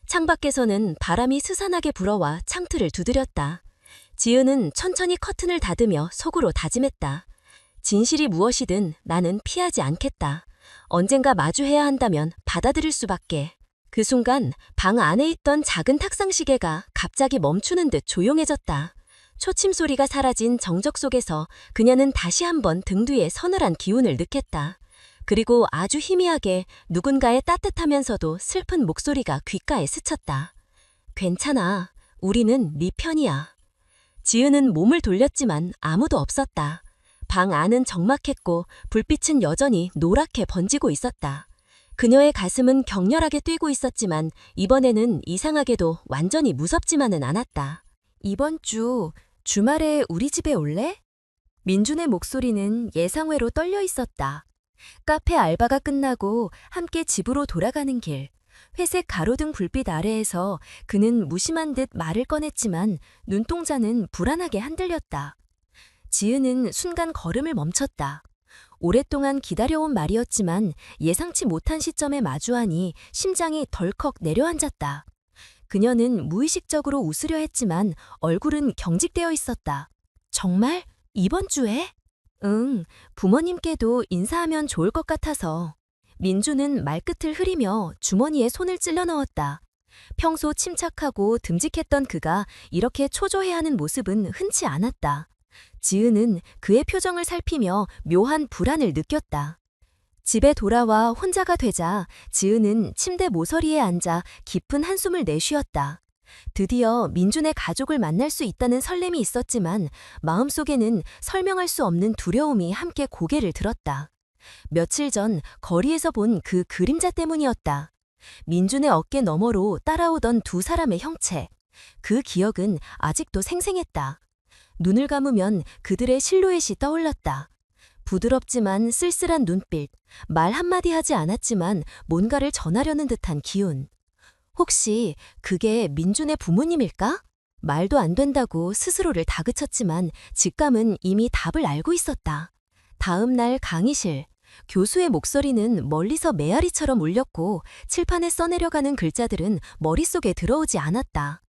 창밖에서는 바람이 스산하게 불어와 창틀을 두드렸다. 지은은 천천히 커튼을 닫으며 속으로 다짐했다. 진실이 무엇이든 나는 피하지 않겠다. 언젠가 마주해야 한다면 받아들일 수밖에. 그 순간 방 안에 있던 작은 탁상 시계가 갑자기 멈추는 듯 조용해졌다. 초침 소리가 사라진 정적 속에서 그녀는 다시 한번 등 뒤에 서늘한 기운을 느꼈다. 그리고 아주 희미하게 누군가의 따뜻하면서도 슬픈 목소리가 귓가에 스쳤다. 괜찮아. 우리는 네 편이야. 지은은 몸을 돌렸지만 아무도 없었다. 방 안은 적막했고 불빛은 여전히 노랗게 번지고 있었다. 그녀의 가슴은 격렬하게 뛰고 있었지만 이번에는 이상하게도 완전히 무섭지만은 않았다. 이번 주 주말에 우리 집에 올래? 민준의 목소리는 예상외로 떨려 있었다. 카페 알바가 끝나고 함께 집으로 돌아가는 길. 회색 가로등 불빛 아래에서 그는 무심한 듯 말을 꺼냈지만 눈동자는 불안하게 흔들렸다. 지은은 순간 걸음을 멈췄다. 오랫동안 기다려온 말이었지만 예상치 못한 시점에 마주하니 심장이 덜컥 내려앉았다. 그녀는 무의식적으로 웃으려 했지만 얼굴은 경직되어 있었다. 정말? 이번 주에? 응, 부모님께도 인사하면 좋을 것 같아서. 민주는 말끝을 흐리며 주머니에 손을 찔러 넣었다. 평소 침착하고 듬직했던 그가 이렇게 초조해하는 모습은 흔치 않았다. 지은은 그의 표정을 살피며 묘한 불안을 느꼈다. 집에 돌아와 혼자가 되자 지은은 침대 모서리에 앉아 깊은 한숨을 내쉬었다. 드디어 민준의 가족을 만날 수 있다는 설렘이 있었지만 마음속에는 설명할 수 없는 두려움이 함께 고개를 들었다. 며칠 전 거리에서 본 그 그림자 때문이었다. 민준의 어깨 너머로 따라오던 두 사람의 형체. 그 기억은 아직도 생생했다. 눈을 감으면 그들의 실루엣이 떠올랐다. 부드럽지만 쓸쓸한 눈빛, 말 한마디 하지 않았지만 뭔가를 전하려는 듯한 기운. 혹시 그게 민준의 부모님일까? 말도 안 된다고 스스로를 다그쳤지만 직감은 이미 답을 알고 있었다. 다음 날 강의실. 교수의 목소리는 멀리서 메아리처럼 울렸고 칠판에 써내려가는 글자들은 머릿속에 들어오지 않았다.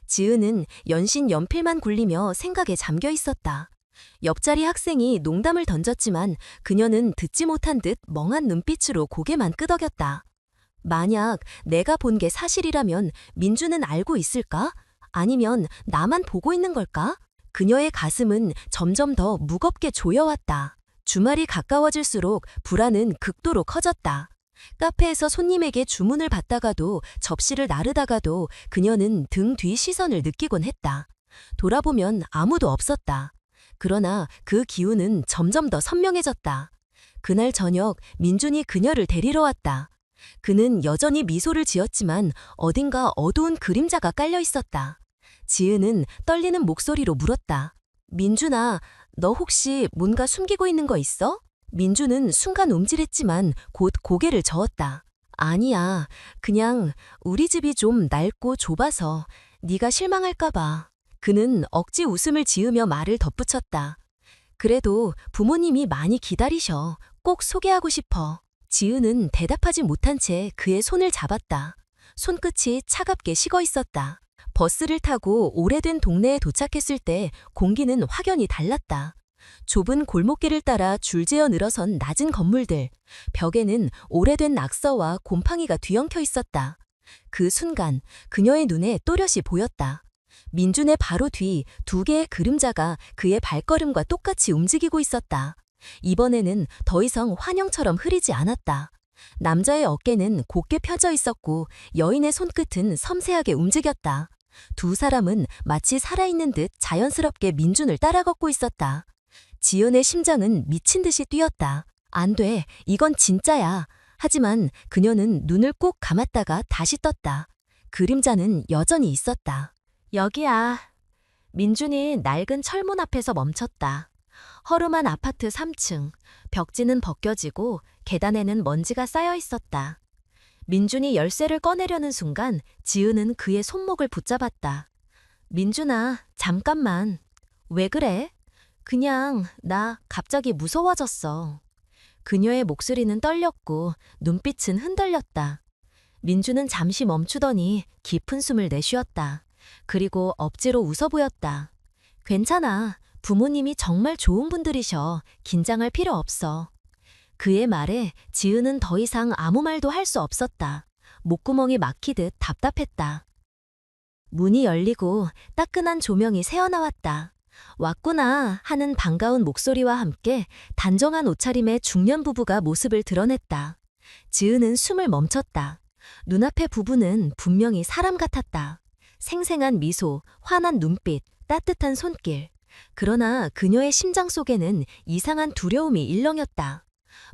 지은은 연신 연필만 굴리며 생각에 잠겨 있었다. 옆자리 학생이 농담을 던졌지만 그녀는 듣지 못한 듯 멍한 눈빛으로 고개만 끄덕였다. 만약 내가 본 게 사실이라면 민주는 알고 있을까? 아니면 나만 보고 있는 걸까? 그녀의 가슴은 점점 더 무겁게 조여왔다. 주말이 가까워질수록 불안은 극도로 커졌다. 카페에서 손님에게 주문을 받다가도 접시를 나르다가도 그녀는 등 뒤 시선을 느끼곤 했다. 돌아보면 아무도 없었다. 그러나 그 기운은 점점 더 선명해졌다. 그날 저녁 민준이 그녀를 데리러 왔다. 그는 여전히 미소를 지었지만 어딘가 어두운 그림자가 깔려 있었다. 지은은 떨리는 목소리로 물었다. 민준아, 너 혹시 뭔가 숨기고 있는 거 있어? 민준은 순간 움찔했지만 곧 고개를 저었다. 아니야, 그냥 우리 집이 좀 낡고 좁아서 네가 실망할까 봐. 그는 억지 웃음을 지으며 말을 덧붙였다. 그래도 부모님이 많이 기다리셔. 꼭 소개하고 싶어. 지은은 대답하지 못한 채 그의 손을 잡았다. 손끝이 차갑게 식어 있었다. 버스를 타고 오래된 동네에 도착했을 때 공기는 확연히 달랐다. 좁은 골목길을 따라 줄지어 늘어선 낮은 건물들, 벽에는 오래된 낙서와 곰팡이가 뒤엉켜 있었다. 그 순간 그녀의 눈에 또렷이 보였다. 민준의 바로 뒤 두 개의 그림자가 그의 발걸음과 똑같이 움직이고 있었다. 이번에는 더 이상 환영처럼 흐리지 않았다. 남자의 어깨는 곧게 펴져 있었고 여인의 손끝은 섬세하게 움직였다. 두 사람은 마치 살아있는 듯 자연스럽게 민준을 따라 걷고 있었다. 지은의 심장은 미친 듯이 뛰었다. 안 돼, 이건 진짜야. 하지만 그녀는 눈을 꼭 감았다가 다시 떴다. 그림자는 여전히 있었다. 여기야. 민준이 낡은 철문 앞에서 멈췄다. 허름한 아파트 3층, 벽지는 벗겨지고 계단에는 먼지가 쌓여 있었다. 민준이 열쇠를 꺼내려는 순간 지은은 그의 손목을 붙잡았다. 민준아, 잠깐만. 왜 그래? 그냥 나 갑자기 무서워졌어. 그녀의 목소리는 떨렸고 눈빛은 흔들렸다. 민준은 잠시 멈추더니 깊은 숨을 내쉬었다. 그리고 억지로 웃어 보였다. 괜찮아. 부모님이 정말 좋은 분들이셔. 긴장할 필요 없어. 그의 말에 지은은 더 이상 아무 말도 할 수 없었다. 목구멍이 막히듯 답답했다. 문이 열리고 따끈한 조명이 새어나왔다. 왔구나 하는 반가운 목소리와 함께 단정한 옷차림의 중년 부부가 모습을 드러냈다. 지은은 숨을 멈췄다. 눈앞의 부부는 분명히 사람 같았다. 생생한 미소, 환한 눈빛, 따뜻한 손길. 그러나 그녀의 심장 속에는 이상한 두려움이 일렁였다.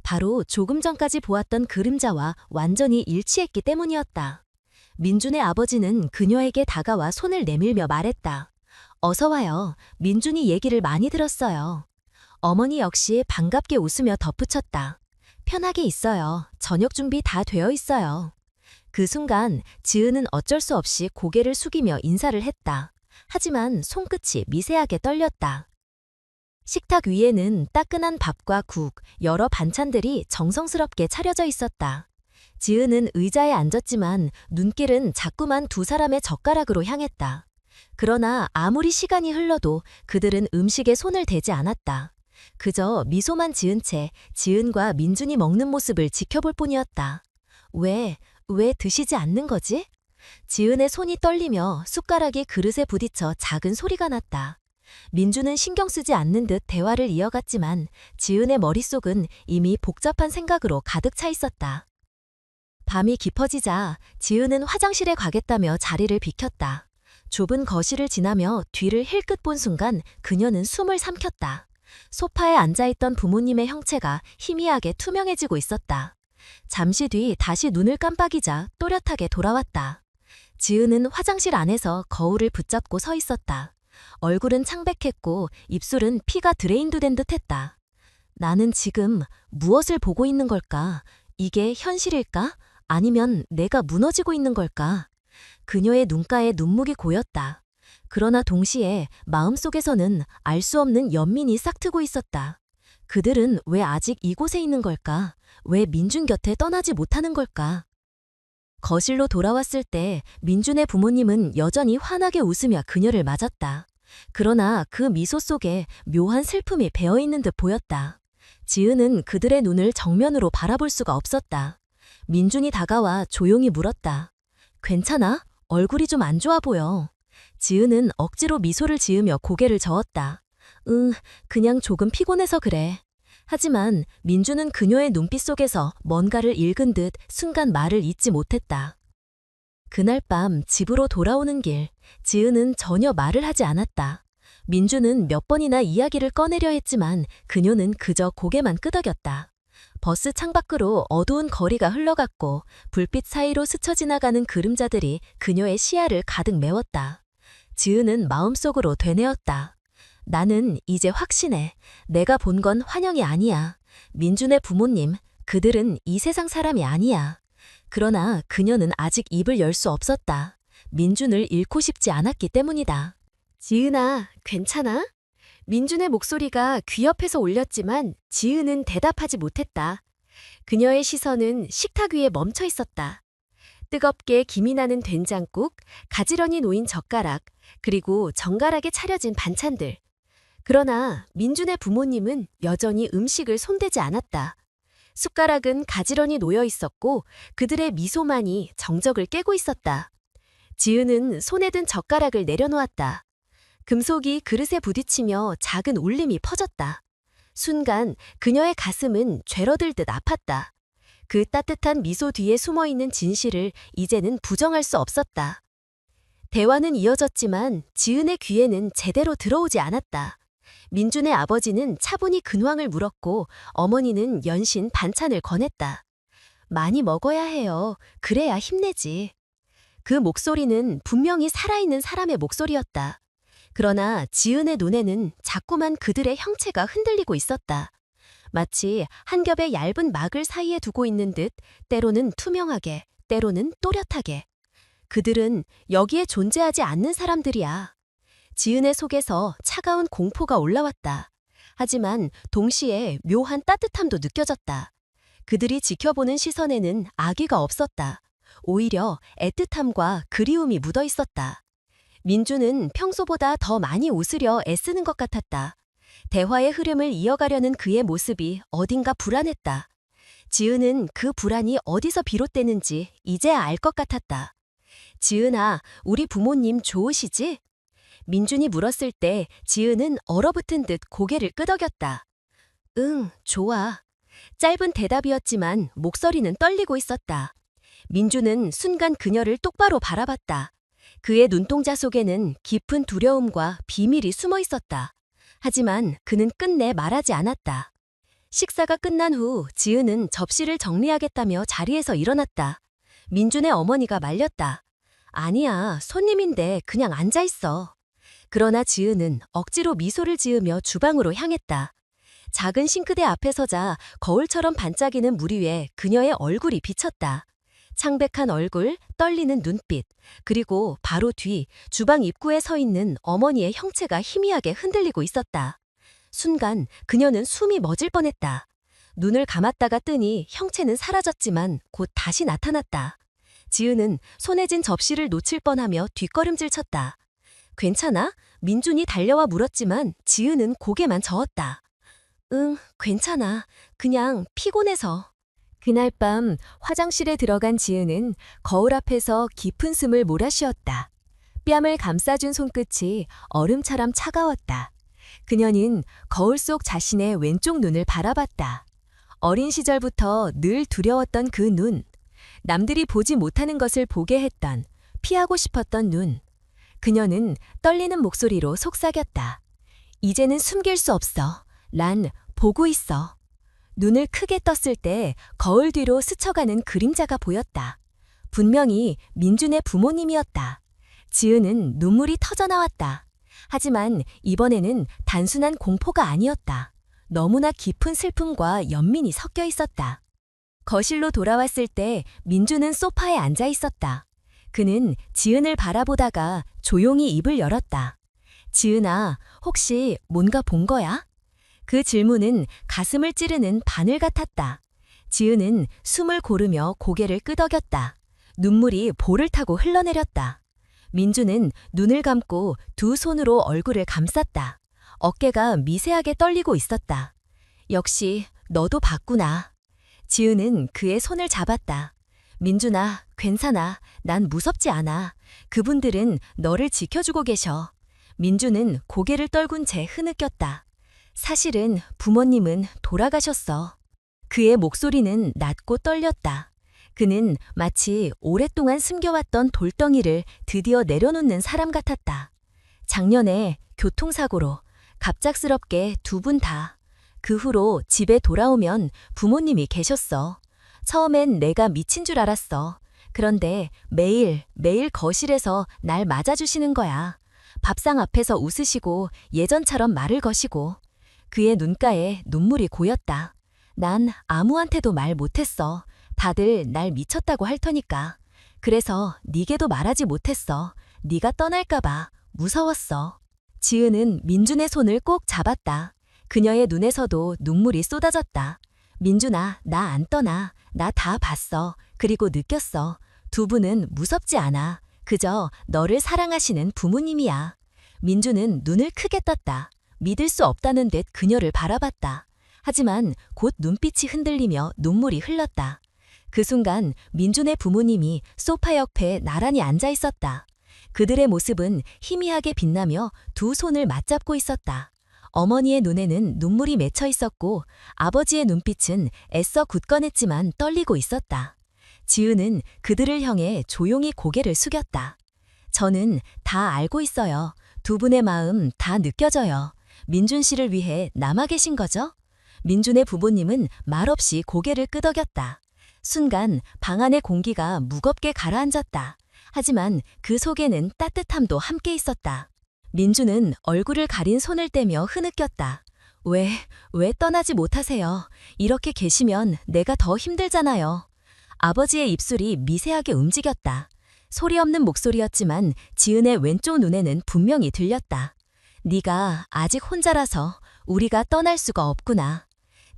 바로 조금 전까지 보았던 그림자와 완전히 일치했기 때문이었다. 민준의 아버지는 그녀에게 다가와 손을 내밀며 말했다. 어서 와요. 민준이 얘기를 많이 들었어요. 어머니 역시 반갑게 웃으며 덧붙였다. 편하게 있어요. 저녁 준비 다 되어 있어요. 그 순간 지은은 어쩔 수 없이 고개를 숙이며 인사를 했다. 하지만 손끝이 미세하게 떨렸다. 식탁 위에는 따끈한 밥과 국, 여러 반찬들이 정성스럽게 차려져 있었다. 지은은 의자에 앉았지만 눈길은 자꾸만 두 사람의 젓가락으로 향했다. 그러나 아무리 시간이 흘러도 그들은 음식에 손을 대지 않았다. 그저 미소만 지은 채 지은과 민준이 먹는 모습을 지켜볼 뿐이었다. 왜 드시지 않는 거지? 지은의 손이 떨리며 숟가락이 그릇에 부딪혀 작은 소리가 났다. 민준은 신경 쓰지 않는 듯 대화를 이어갔지만 지은의 머릿속은 이미 복잡한 생각으로 가득 차 있었다. 밤이 깊어지자 지은은 화장실에 가겠다며 자리를 비켰다. 좁은 거실을 지나며 뒤를 힐끗 본 순간 그녀는 숨을 삼켰다. 소파에 앉아있던 부모님의 형체가 희미하게 투명해지고 있었다. 잠시 뒤 다시 눈을 깜빡이자 또렷하게 돌아왔다. 지은은 화장실 안에서 거울을 붙잡고 서 있었다. 얼굴은 창백했고 입술은 피가 드레인도 된 듯했다. 나는 지금 무엇을 보고 있는 걸까? 이게 현실일까? 아니면 내가 무너지고 있는 걸까? 그녀의 눈가에 눈목이 고였다. 그러나 동시에 마음속에서는 알 수 없는 연민이 싹트고 있었다. 그들은 왜 아직 이곳에 있는 걸까? 왜 민준 곁에 떠나지 못하는 걸까? 거실로 돌아왔을 때 민준의 부모님은 여전히 환하게 웃으며 그녀를 맞았다. 그러나 그 미소 속에 묘한 슬픔이 배어있는 듯 보였다. 지은은 그들의 눈을 정면으로 바라볼 수가 없었다. 민준이 다가와 조용히 물었다. 괜찮아? 얼굴이 좀 안 좋아 보여. 지은은 억지로 미소를 지으며 고개를 저었다. 그냥 조금 피곤해서 그래. 하지만 민준은 그녀의 눈빛 속에서 뭔가를 읽은 듯 순간 말을 잇지 못했다. 그날 밤 집으로 돌아오는 길, 지은은 전혀 말을 하지 않았다. 민준은 몇 번이나 이야기를 꺼내려 했지만 그녀는 그저 고개만 끄덕였다. 버스 창밖으로 어두운 거리가 흘러갔고 불빛 사이로 스쳐 지나가는 그림자들이 그녀의 시야를 가득 메웠다. 지은은 마음속으로 되뇌었다. 나는 이제 확신해. 내가 본 건 환영이 아니야. 민준의 부모님, 그들은 이 세상 사람이 아니야. 그러나 그녀는 아직 입을 열 수 없었다. 민준을 잃고 싶지 않았기 때문이다. 지은아, 괜찮아? 민준의 목소리가 귀 옆에서 울렸지만 지은은 대답하지 못했다. 그녀의 시선은 식탁 위에 멈춰 있었다. 뜨겁게 김이 나는 된장국, 가지런히 놓인 젓가락, 그리고 정갈하게 차려진 반찬들. 그러나 민준의 부모님은 여전히 음식을 손대지 않았다. 숟가락은 가지런히 놓여 있었고 그들의 미소만이 정적을 깨고 있었다. 지은은 손에 든 젓가락을 내려놓았다. 금속이 그릇에 부딪히며 작은 울림이 퍼졌다. 순간 그녀의 가슴은 죄러들 듯 아팠다. 그 따뜻한 미소 뒤에 숨어있는 진실을 이제는 부정할 수 없었다. 대화는 이어졌지만 지은의 귀에는 제대로 들어오지 않았다. 민준의 아버지는 차분히 근황을 물었고 어머니는 연신 반찬을 권했다. 많이 먹어야 해요. 그래야 힘내지. 그 목소리는 분명히 살아있는 사람의 목소리였다. 그러나 지은의 눈에는 자꾸만 그들의 형체가 흔들리고 있었다. 마치 한 겹의 얇은 막을 사이에 두고 있는 듯 때로는 투명하게, 때로는 또렷하게. 그들은 여기에 존재하지 않는 사람들이야. 지은의 속에서 차가운 공포가 올라왔다. 하지만 동시에 묘한 따뜻함도 느껴졌다. 그들이 지켜보는 시선에는 악의가 없었다. 오히려 애틋함과 그리움이 묻어 있었다. 민주는 평소보다 더 많이 웃으려 애쓰는 것 같았다. 대화의 흐름을 이어가려는 그의 모습이 어딘가 불안했다. 지은은 그 불안이 어디서 비롯되는지 이제야 알 것 같았다. 지은아, 우리 부모님 좋으시지? 민준이 물었을 때 지은은 얼어붙은 듯 고개를 끄덕였다. 응, 좋아. 짧은 대답이었지만 목소리는 떨리고 있었다. 민주는 순간 그녀를 똑바로 바라봤다. 그의 눈동자 속에는 깊은 두려움과 비밀이 숨어 있었다. 하지만 그는 끝내 말하지 않았다. 식사가 끝난 후 지은은 접시를 정리하겠다며 자리에서 일어났다. 민준의 어머니가 말렸다. 아니야, 손님인데 그냥 앉아있어. 그러나 지은은 억지로 미소를 지으며 주방으로 향했다. 작은 싱크대 앞에 서자 거울처럼 반짝이는 물 위에 그녀의 얼굴이 비쳤다. 창백한 얼굴, 떨리는 눈빛, 그리고 바로 뒤 주방 입구에 서 있는 어머니의 형체가 희미하게 흔들리고 있었다. 순간 그녀는 숨이 멎을 뻔했다. 눈을 감았다가 뜨니 형체는 사라졌지만 곧 다시 나타났다. 지은은 손에 쥔 접시를 놓칠 뻔하며 뒷걸음질 쳤다. 괜찮아? 민준이 달려와 물었지만 지은은 고개만 저었다. 응, 괜찮아. 그냥 피곤해서. 그날 밤 화장실에 들어간 지은은 거울 앞에서 깊은 숨을 몰아쉬었다. 뺨을 감싸준 손끝이 얼음처럼 차가웠다. 그녀는 거울 속 자신의 왼쪽 눈을 바라봤다. 어린 시절부터 늘 두려웠던 그 눈. 남들이 보지 못하는 것을 보게 했던, 피하고 싶었던 눈. 그녀는 떨리는 목소리로 속삭였다. 이제는 숨길 수 없어. 난 보고 있어. 눈을 크게 떴을 때 거울 뒤로 스쳐가는 그림자가 보였다. 분명히 민준의 부모님이었다. 지은은 눈물이 터져나왔다. 하지만 이번에는 단순한 공포가 아니었다. 너무나 깊은 슬픔과 연민이 섞여 있었다. 거실로 돌아왔을 때 민준은 소파에 앉아 있었다. 그는 지은을 바라보다가 조용히 입을 열었다. 지은아, 혹시 뭔가 본 거야? 그 질문은 가슴을 찌르는 바늘 같았다. 지은은 숨을 고르며 고개를 끄덕였다. 눈물이 볼을 타고 흘러내렸다. 민주는 눈을 감고 두 손으로 얼굴을 감쌌다. 어깨가 미세하게 떨리고 있었다. 역시 너도 봤구나. 지은은 그의 손을 잡았다. 민준아, 괜찮아. 난 무섭지 않아. 그분들은 너를 지켜주고 계셔. 민주는 고개를 떨군 채 흐느꼈다. 사실은 부모님은 돌아가셨어. 그의 목소리는 낮고 떨렸다. 그는 마치 오랫동안 숨겨왔던 돌덩이를 드디어 내려놓는 사람 같았다. 작년에 교통사고로 갑작스럽게 두 분 다. 그 후로 집에 돌아오면 부모님이 계셨어. 처음엔 내가 미친 줄 알았어. 그런데 매일 거실에서 날 맞아주시는 거야. 밥상 앞에서 웃으시고 예전처럼 말을 거시고. 그의 눈가에 눈물이 고였다. 난 아무한테도 말 못했어. 다들 날 미쳤다고 할 터니까. 그래서 네게도 말하지 못했어. 네가 떠날까 봐 무서웠어. 지은은 민준의 손을 꼭 잡았다. 그녀의 눈에서도 눈물이 쏟아졌다. 민준아, 나 안 떠나. 나 다 봤어. 그리고 느꼈어. 두 분은 무섭지 않아. 그저 너를 사랑하시는 부모님이야. 민준은 눈을 크게 떴다. 믿을 수 없다는 듯 그녀를 바라봤다. 하지만 곧 눈빛이 흔들리며 눈물이 흘렀다. 그 순간 민준의 부모님이 소파 옆에 나란히 앉아 있었다. 그들의 모습은 희미하게 빛나며 두 손을 맞잡고 있었다. 어머니의 눈에는 눈물이 맺혀 있었고 아버지의 눈빛은 애써 굳건했지만 떨리고 있었다. 지은은 그들을 향해 조용히 고개를 숙였다. 저는 다 알고 있어요. 두 분의 마음 다 느껴져요. 민준 씨를 위해 남아 계신 거죠? 민준의 부모님은 말없이 고개를 끄덕였다. 순간 방 안의 공기가 무겁게 가라앉았다. 하지만 그 속에는 따뜻함도 함께 있었다. 민주는 얼굴을 가린 손을 떼며 흐느꼈다. 왜 떠나지 못하세요? 이렇게 계시면 내가 더 힘들잖아요. 아버지의 입술이 미세하게 움직였다. 소리 없는 목소리였지만 지은의 왼쪽 눈에는 분명히 들렸다. 네가 아직 혼자라서 우리가 떠날 수가 없구나.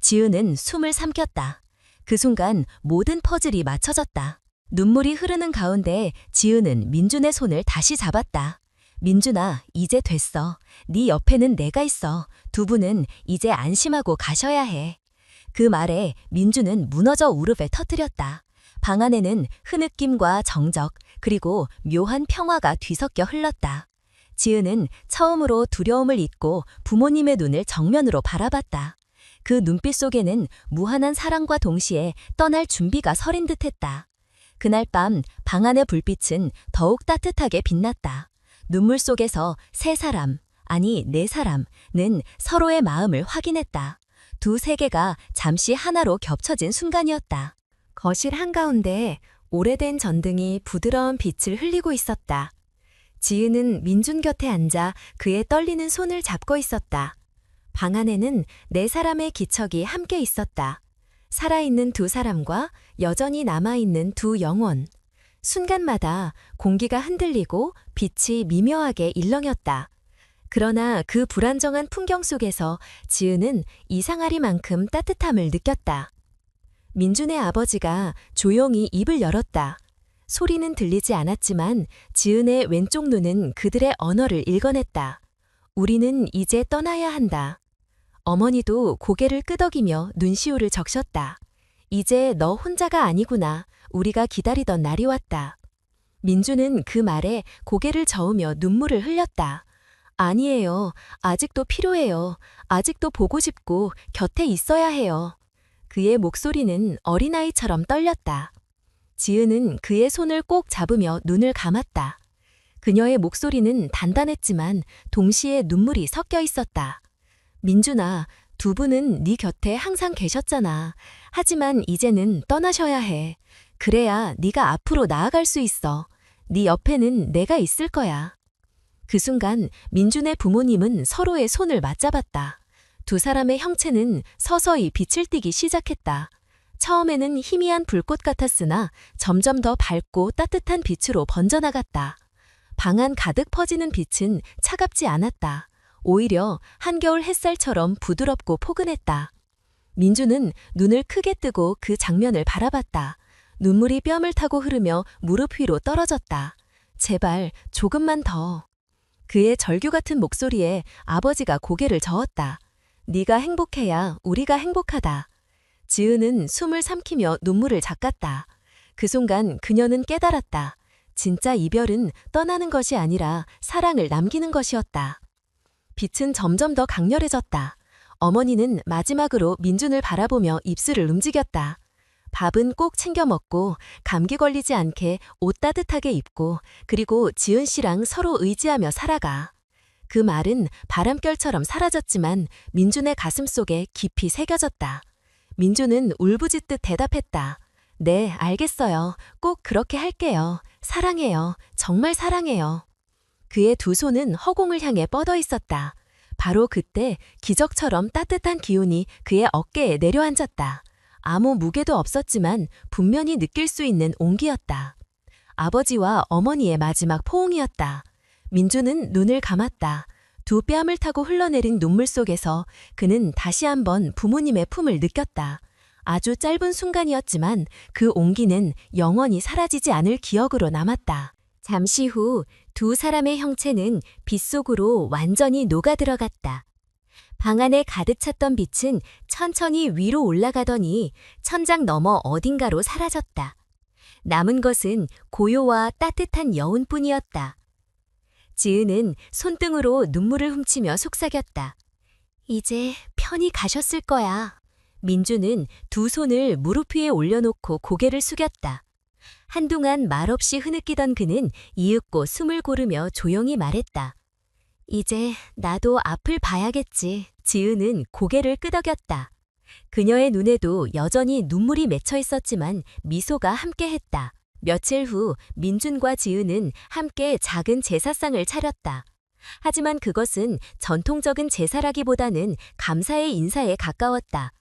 지은은 숨을 삼켰다. 그 순간 모든 퍼즐이 맞춰졌다. 눈물이 흐르는 가운데 지은은 민준의 손을 다시 잡았다. 민준아, 이제 됐어. 네 옆에는 내가 있어. 두 분은 이제 안심하고 가셔야 해. 그 말에 민준은 무너져 무릎에 터뜨렸다. 방 안에는 흐느낌과 정적, 그리고 묘한 평화가 뒤섞여 흘렀다. 지은은 처음으로 두려움을 잊고 부모님의 눈을 정면으로 바라봤다. 그 눈빛 속에는 무한한 사랑과 동시에 떠날 준비가 서린 듯했다. 그날 밤 방 안의 불빛은 더욱 따뜻하게 빛났다. 눈물 속에서 세 사람, 아니 네 사람은 서로의 마음을 확인했다. 두 세계가 잠시 하나로 겹쳐진 순간이었다. 거실 한가운데 오래된 전등이 부드러운 빛을 흘리고 있었다. 지은은 민준 곁에 앉아 그의 떨리는 손을 잡고 있었다. 방 안에는 네 사람의 기척이 함께 있었다. 살아있는 두 사람과 여전히 남아있는 두 영혼. 순간마다 공기가 흔들리고 빛이 미묘하게 일렁였다. 그러나 그 불안정한 풍경 속에서 지은은 이상하리만큼 따뜻함을 느꼈다. 민준의 아버지가 조용히 입을 열었다. 소리는 들리지 않았지만 지은의 왼쪽 눈은 그들의 언어를 읽어냈다. 우리는 이제 떠나야 한다. 어머니도 고개를 끄덕이며 눈시울을 적셨다. 이제 너 혼자가 아니구나. 우리가 기다리던 날이 왔다. 민주는 그 말에 고개를 저으며 눈물을 흘렸다. 아니에요. 아직도 필요해요. 아직도 보고 싶고 곁에 있어야 해요. 그의 목소리는 어린아이처럼 떨렸다. 지은은 그의 손을 꼭 잡으며 눈을 감았다. 그녀의 목소리는 단단했지만 동시에 눈물이 섞여 있었다. 민준아, 두 분은 네 곁에 항상 계셨잖아. 하지만 이제는 떠나셔야 해. 그래야 네가 앞으로 나아갈 수 있어. 네 옆에는 내가 있을 거야. 그 순간 민준의 부모님은 서로의 손을 맞잡았다. 두 사람의 형체는 서서히 빛을 띠기 시작했다. 처음에는 희미한 불꽃 같았으나 점점 더 밝고 따뜻한 빛으로 번져나갔다. 방 안 가득 퍼지는 빛은 차갑지 않았다. 오히려 한겨울 햇살처럼 부드럽고 포근했다. 민주는 눈을 크게 뜨고 그 장면을 바라봤다. 눈물이 뺨을 타고 흐르며 무릎 위로 떨어졌다. 제발 조금만 더. 그의 절규 같은 목소리에 아버지가 고개를 저었다. 네가 행복해야 우리가 행복하다. 지은은 숨을 삼키며 눈물을 닦았다. 그 순간 그녀는 깨달았다. 진짜 이별은 떠나는 것이 아니라 사랑을 남기는 것이었다. 빛은 점점 더 강렬해졌다. 어머니는 마지막으로 민준을 바라보며 입술을 움직였다. 밥은 꼭 챙겨 먹고 감기 걸리지 않게 옷 따뜻하게 입고 그리고 지은 씨랑 서로 의지하며 살아가. 그 말은 바람결처럼 사라졌지만 민준의 가슴 속에 깊이 새겨졌다. 민준은 울부짖듯 대답했다. 네, 알겠어요. 꼭 그렇게 할게요. 사랑해요. 정말 사랑해요. 그의 두 손은 허공을 향해 뻗어 있었다. 바로 그때 기적처럼 따뜻한 기운이 그의 어깨에 내려앉았다. 아무 무게도 없었지만 분명히 느낄 수 있는 온기였다. 아버지와 어머니의 마지막 포옹이었다. 민주는 눈을 감았다. 두 뺨을 타고 흘러내린 눈물 속에서 그는 다시 한번 부모님의 품을 느꼈다. 아주 짧은 순간이었지만 그 온기는 영원히 사라지지 않을 기억으로 남았다. 잠시 후 두 사람의 형체는 빛 속으로 완전히 녹아들어갔다. 방 안에 가득 찼던 빛은 천천히 위로 올라가더니 천장 너머 어딘가로 사라졌다. 남은 것은 고요와 따뜻한 여운뿐이었다. 지은은 손등으로 눈물을 훔치며 속삭였다. 이제 편히 가셨을 거야. 민주는 두 손을 무릎 위에 올려놓고 고개를 숙였다. 한동안 말없이 흐느끼던 그는 이윽고 숨을 고르며 조용히 말했다. 이제 나도 앞을 봐야겠지. 지은은 고개를 끄덕였다. 그녀의 눈에도 여전히 눈물이 맺혀 있었지만 미소가 함께했다. 며칠 후 민준과 지은은 함께 작은 제사상을 차렸다. 하지만 그것은 전통적인 제사라기보다는 감사의 인사에 가까웠다.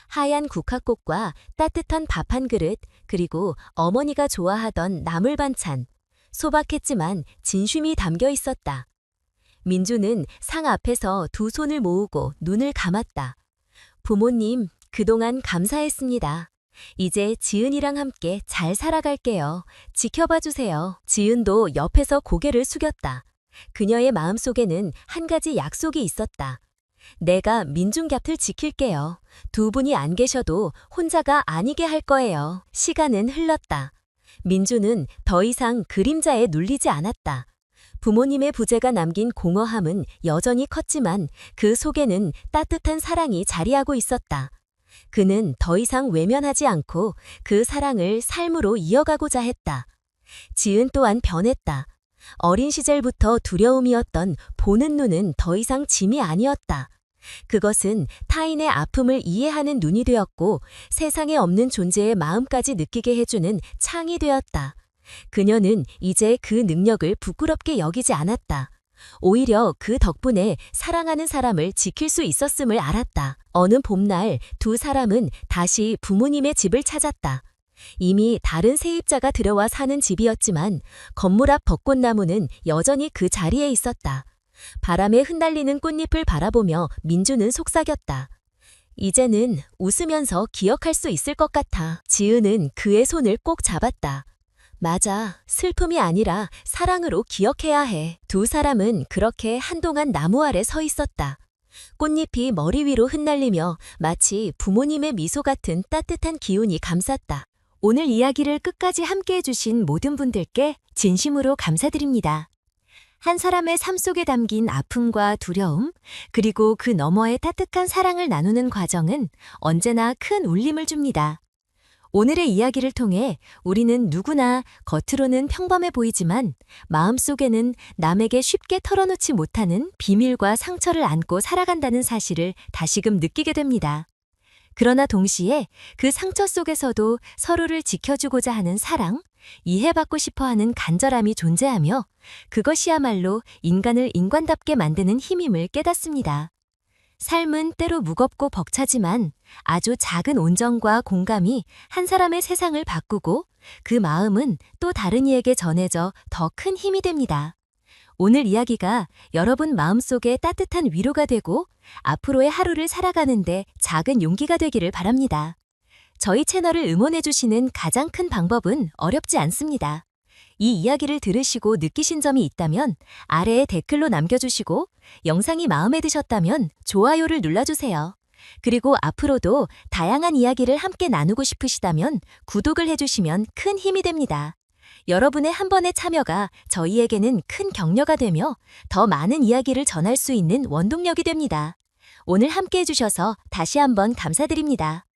하얀 국화꽃과 따뜻한 밥 한 그릇, 그리고 어머니가 좋아하던 나물 반찬. 소박했지만 진심이 담겨 있었다. 민주는 상 앞에서 두 손을 모으고 눈을 감았다. 부모님, 그동안 감사했습니다. 이제 지은이랑 함께 잘 살아갈게요. 지켜봐 주세요. 지은도 옆에서 고개를 숙였다. 그녀의 마음속에는 한 가지 약속이 있었다. 내가 민준 곁을 지킬게요. 두 분이 안 계셔도 혼자가 아니게 할 거예요. 시간은 흘렀다. 민주는 더 이상 그림자에 눌리지 않았다. 부모님의 부재가 남긴 공허함은 여전히 컸지만 그 속에는 따뜻한 사랑이 자리하고 있었다. 그는 더 이상 외면하지 않고 그 사랑을 삶으로 이어가고자 했다. 지은 또한 변했다. 어린 시절부터 두려움이었던 보는 눈은 더 이상 짐이 아니었다. 그것은 타인의 아픔을 이해하는 눈이 되었고 세상에 없는 존재의 마음까지 느끼게 해주는 창이 되었다. 그녀는 이제 그 능력을 부끄럽게 여기지 않았다. 오히려 그 덕분에 사랑하는 사람을 지킬 수 있었음을 알았다. 어느 봄날 두 사람은 다시 부모님의 집을 찾았다. 이미 다른 세입자가 들어와 사는 집이었지만 건물 앞 벚꽃나무는 여전히 그 자리에 있었다. 바람에 흩날리는 꽃잎을 바라보며 민주는 속삭였다. 이제는 웃으면서 기억할 수 있을 것 같아. 지은은 그의 손을 꼭 잡았다. 맞아. 슬픔이 아니라 사랑으로 기억해야 해. 두 사람은 그렇게 한동안 나무 아래 서 있었다. 꽃잎이 머리 위로 흩날리며 마치 부모님의 미소 같은 따뜻한 기운이 감쌌다. 오늘 이야기를 끝까지 함께 해주신 모든 분들께 진심으로 감사드립니다. 한 사람의 삶 속에 담긴 아픔과 두려움, 그리고 그 너머의 따뜻한 사랑을 나누는 과정은 언제나 큰 울림을 줍니다. 오늘의 이야기를 통해 우리는 누구나 겉으로는 평범해 보이지만 마음속에는 남에게 쉽게 털어놓지 못하는 비밀과 상처를 안고 살아간다는 사실을 다시금 느끼게 됩니다. 그러나 동시에 그 상처 속에서도 서로를 지켜주고자 하는 사랑, 이해받고 싶어하는 간절함이 존재하며 그것이야말로 인간을 인간답게 만드는 힘임을 깨닫습니다. 삶은 때로 무겁고 벅차지만 아주 작은 온정과 공감이 한 사람의 세상을 바꾸고 그 마음은 또 다른 이에게 전해져 더 큰 힘이 됩니다. 오늘 이야기가 여러분 마음속에 따뜻한 위로가 되고 앞으로의 하루를 살아가는데 작은 용기가 되기를 바랍니다. 저희 채널을 응원해주시는 가장 큰 방법은 어렵지 않습니다. 이 이야기를 들으시고 느끼신 점이 있다면 아래에 댓글로 남겨주시고 영상이 마음에 드셨다면 좋아요를 눌러주세요. 그리고 앞으로도 다양한 이야기를 함께 나누고 싶으시다면 구독을 해주시면 큰 힘이 됩니다. 여러분의 한 번의 참여가 저희에게는 큰 격려가 되며 더 많은 이야기를 전할 수 있는 원동력이 됩니다. 오늘 함께 해주셔서 다시 한번 감사드립니다.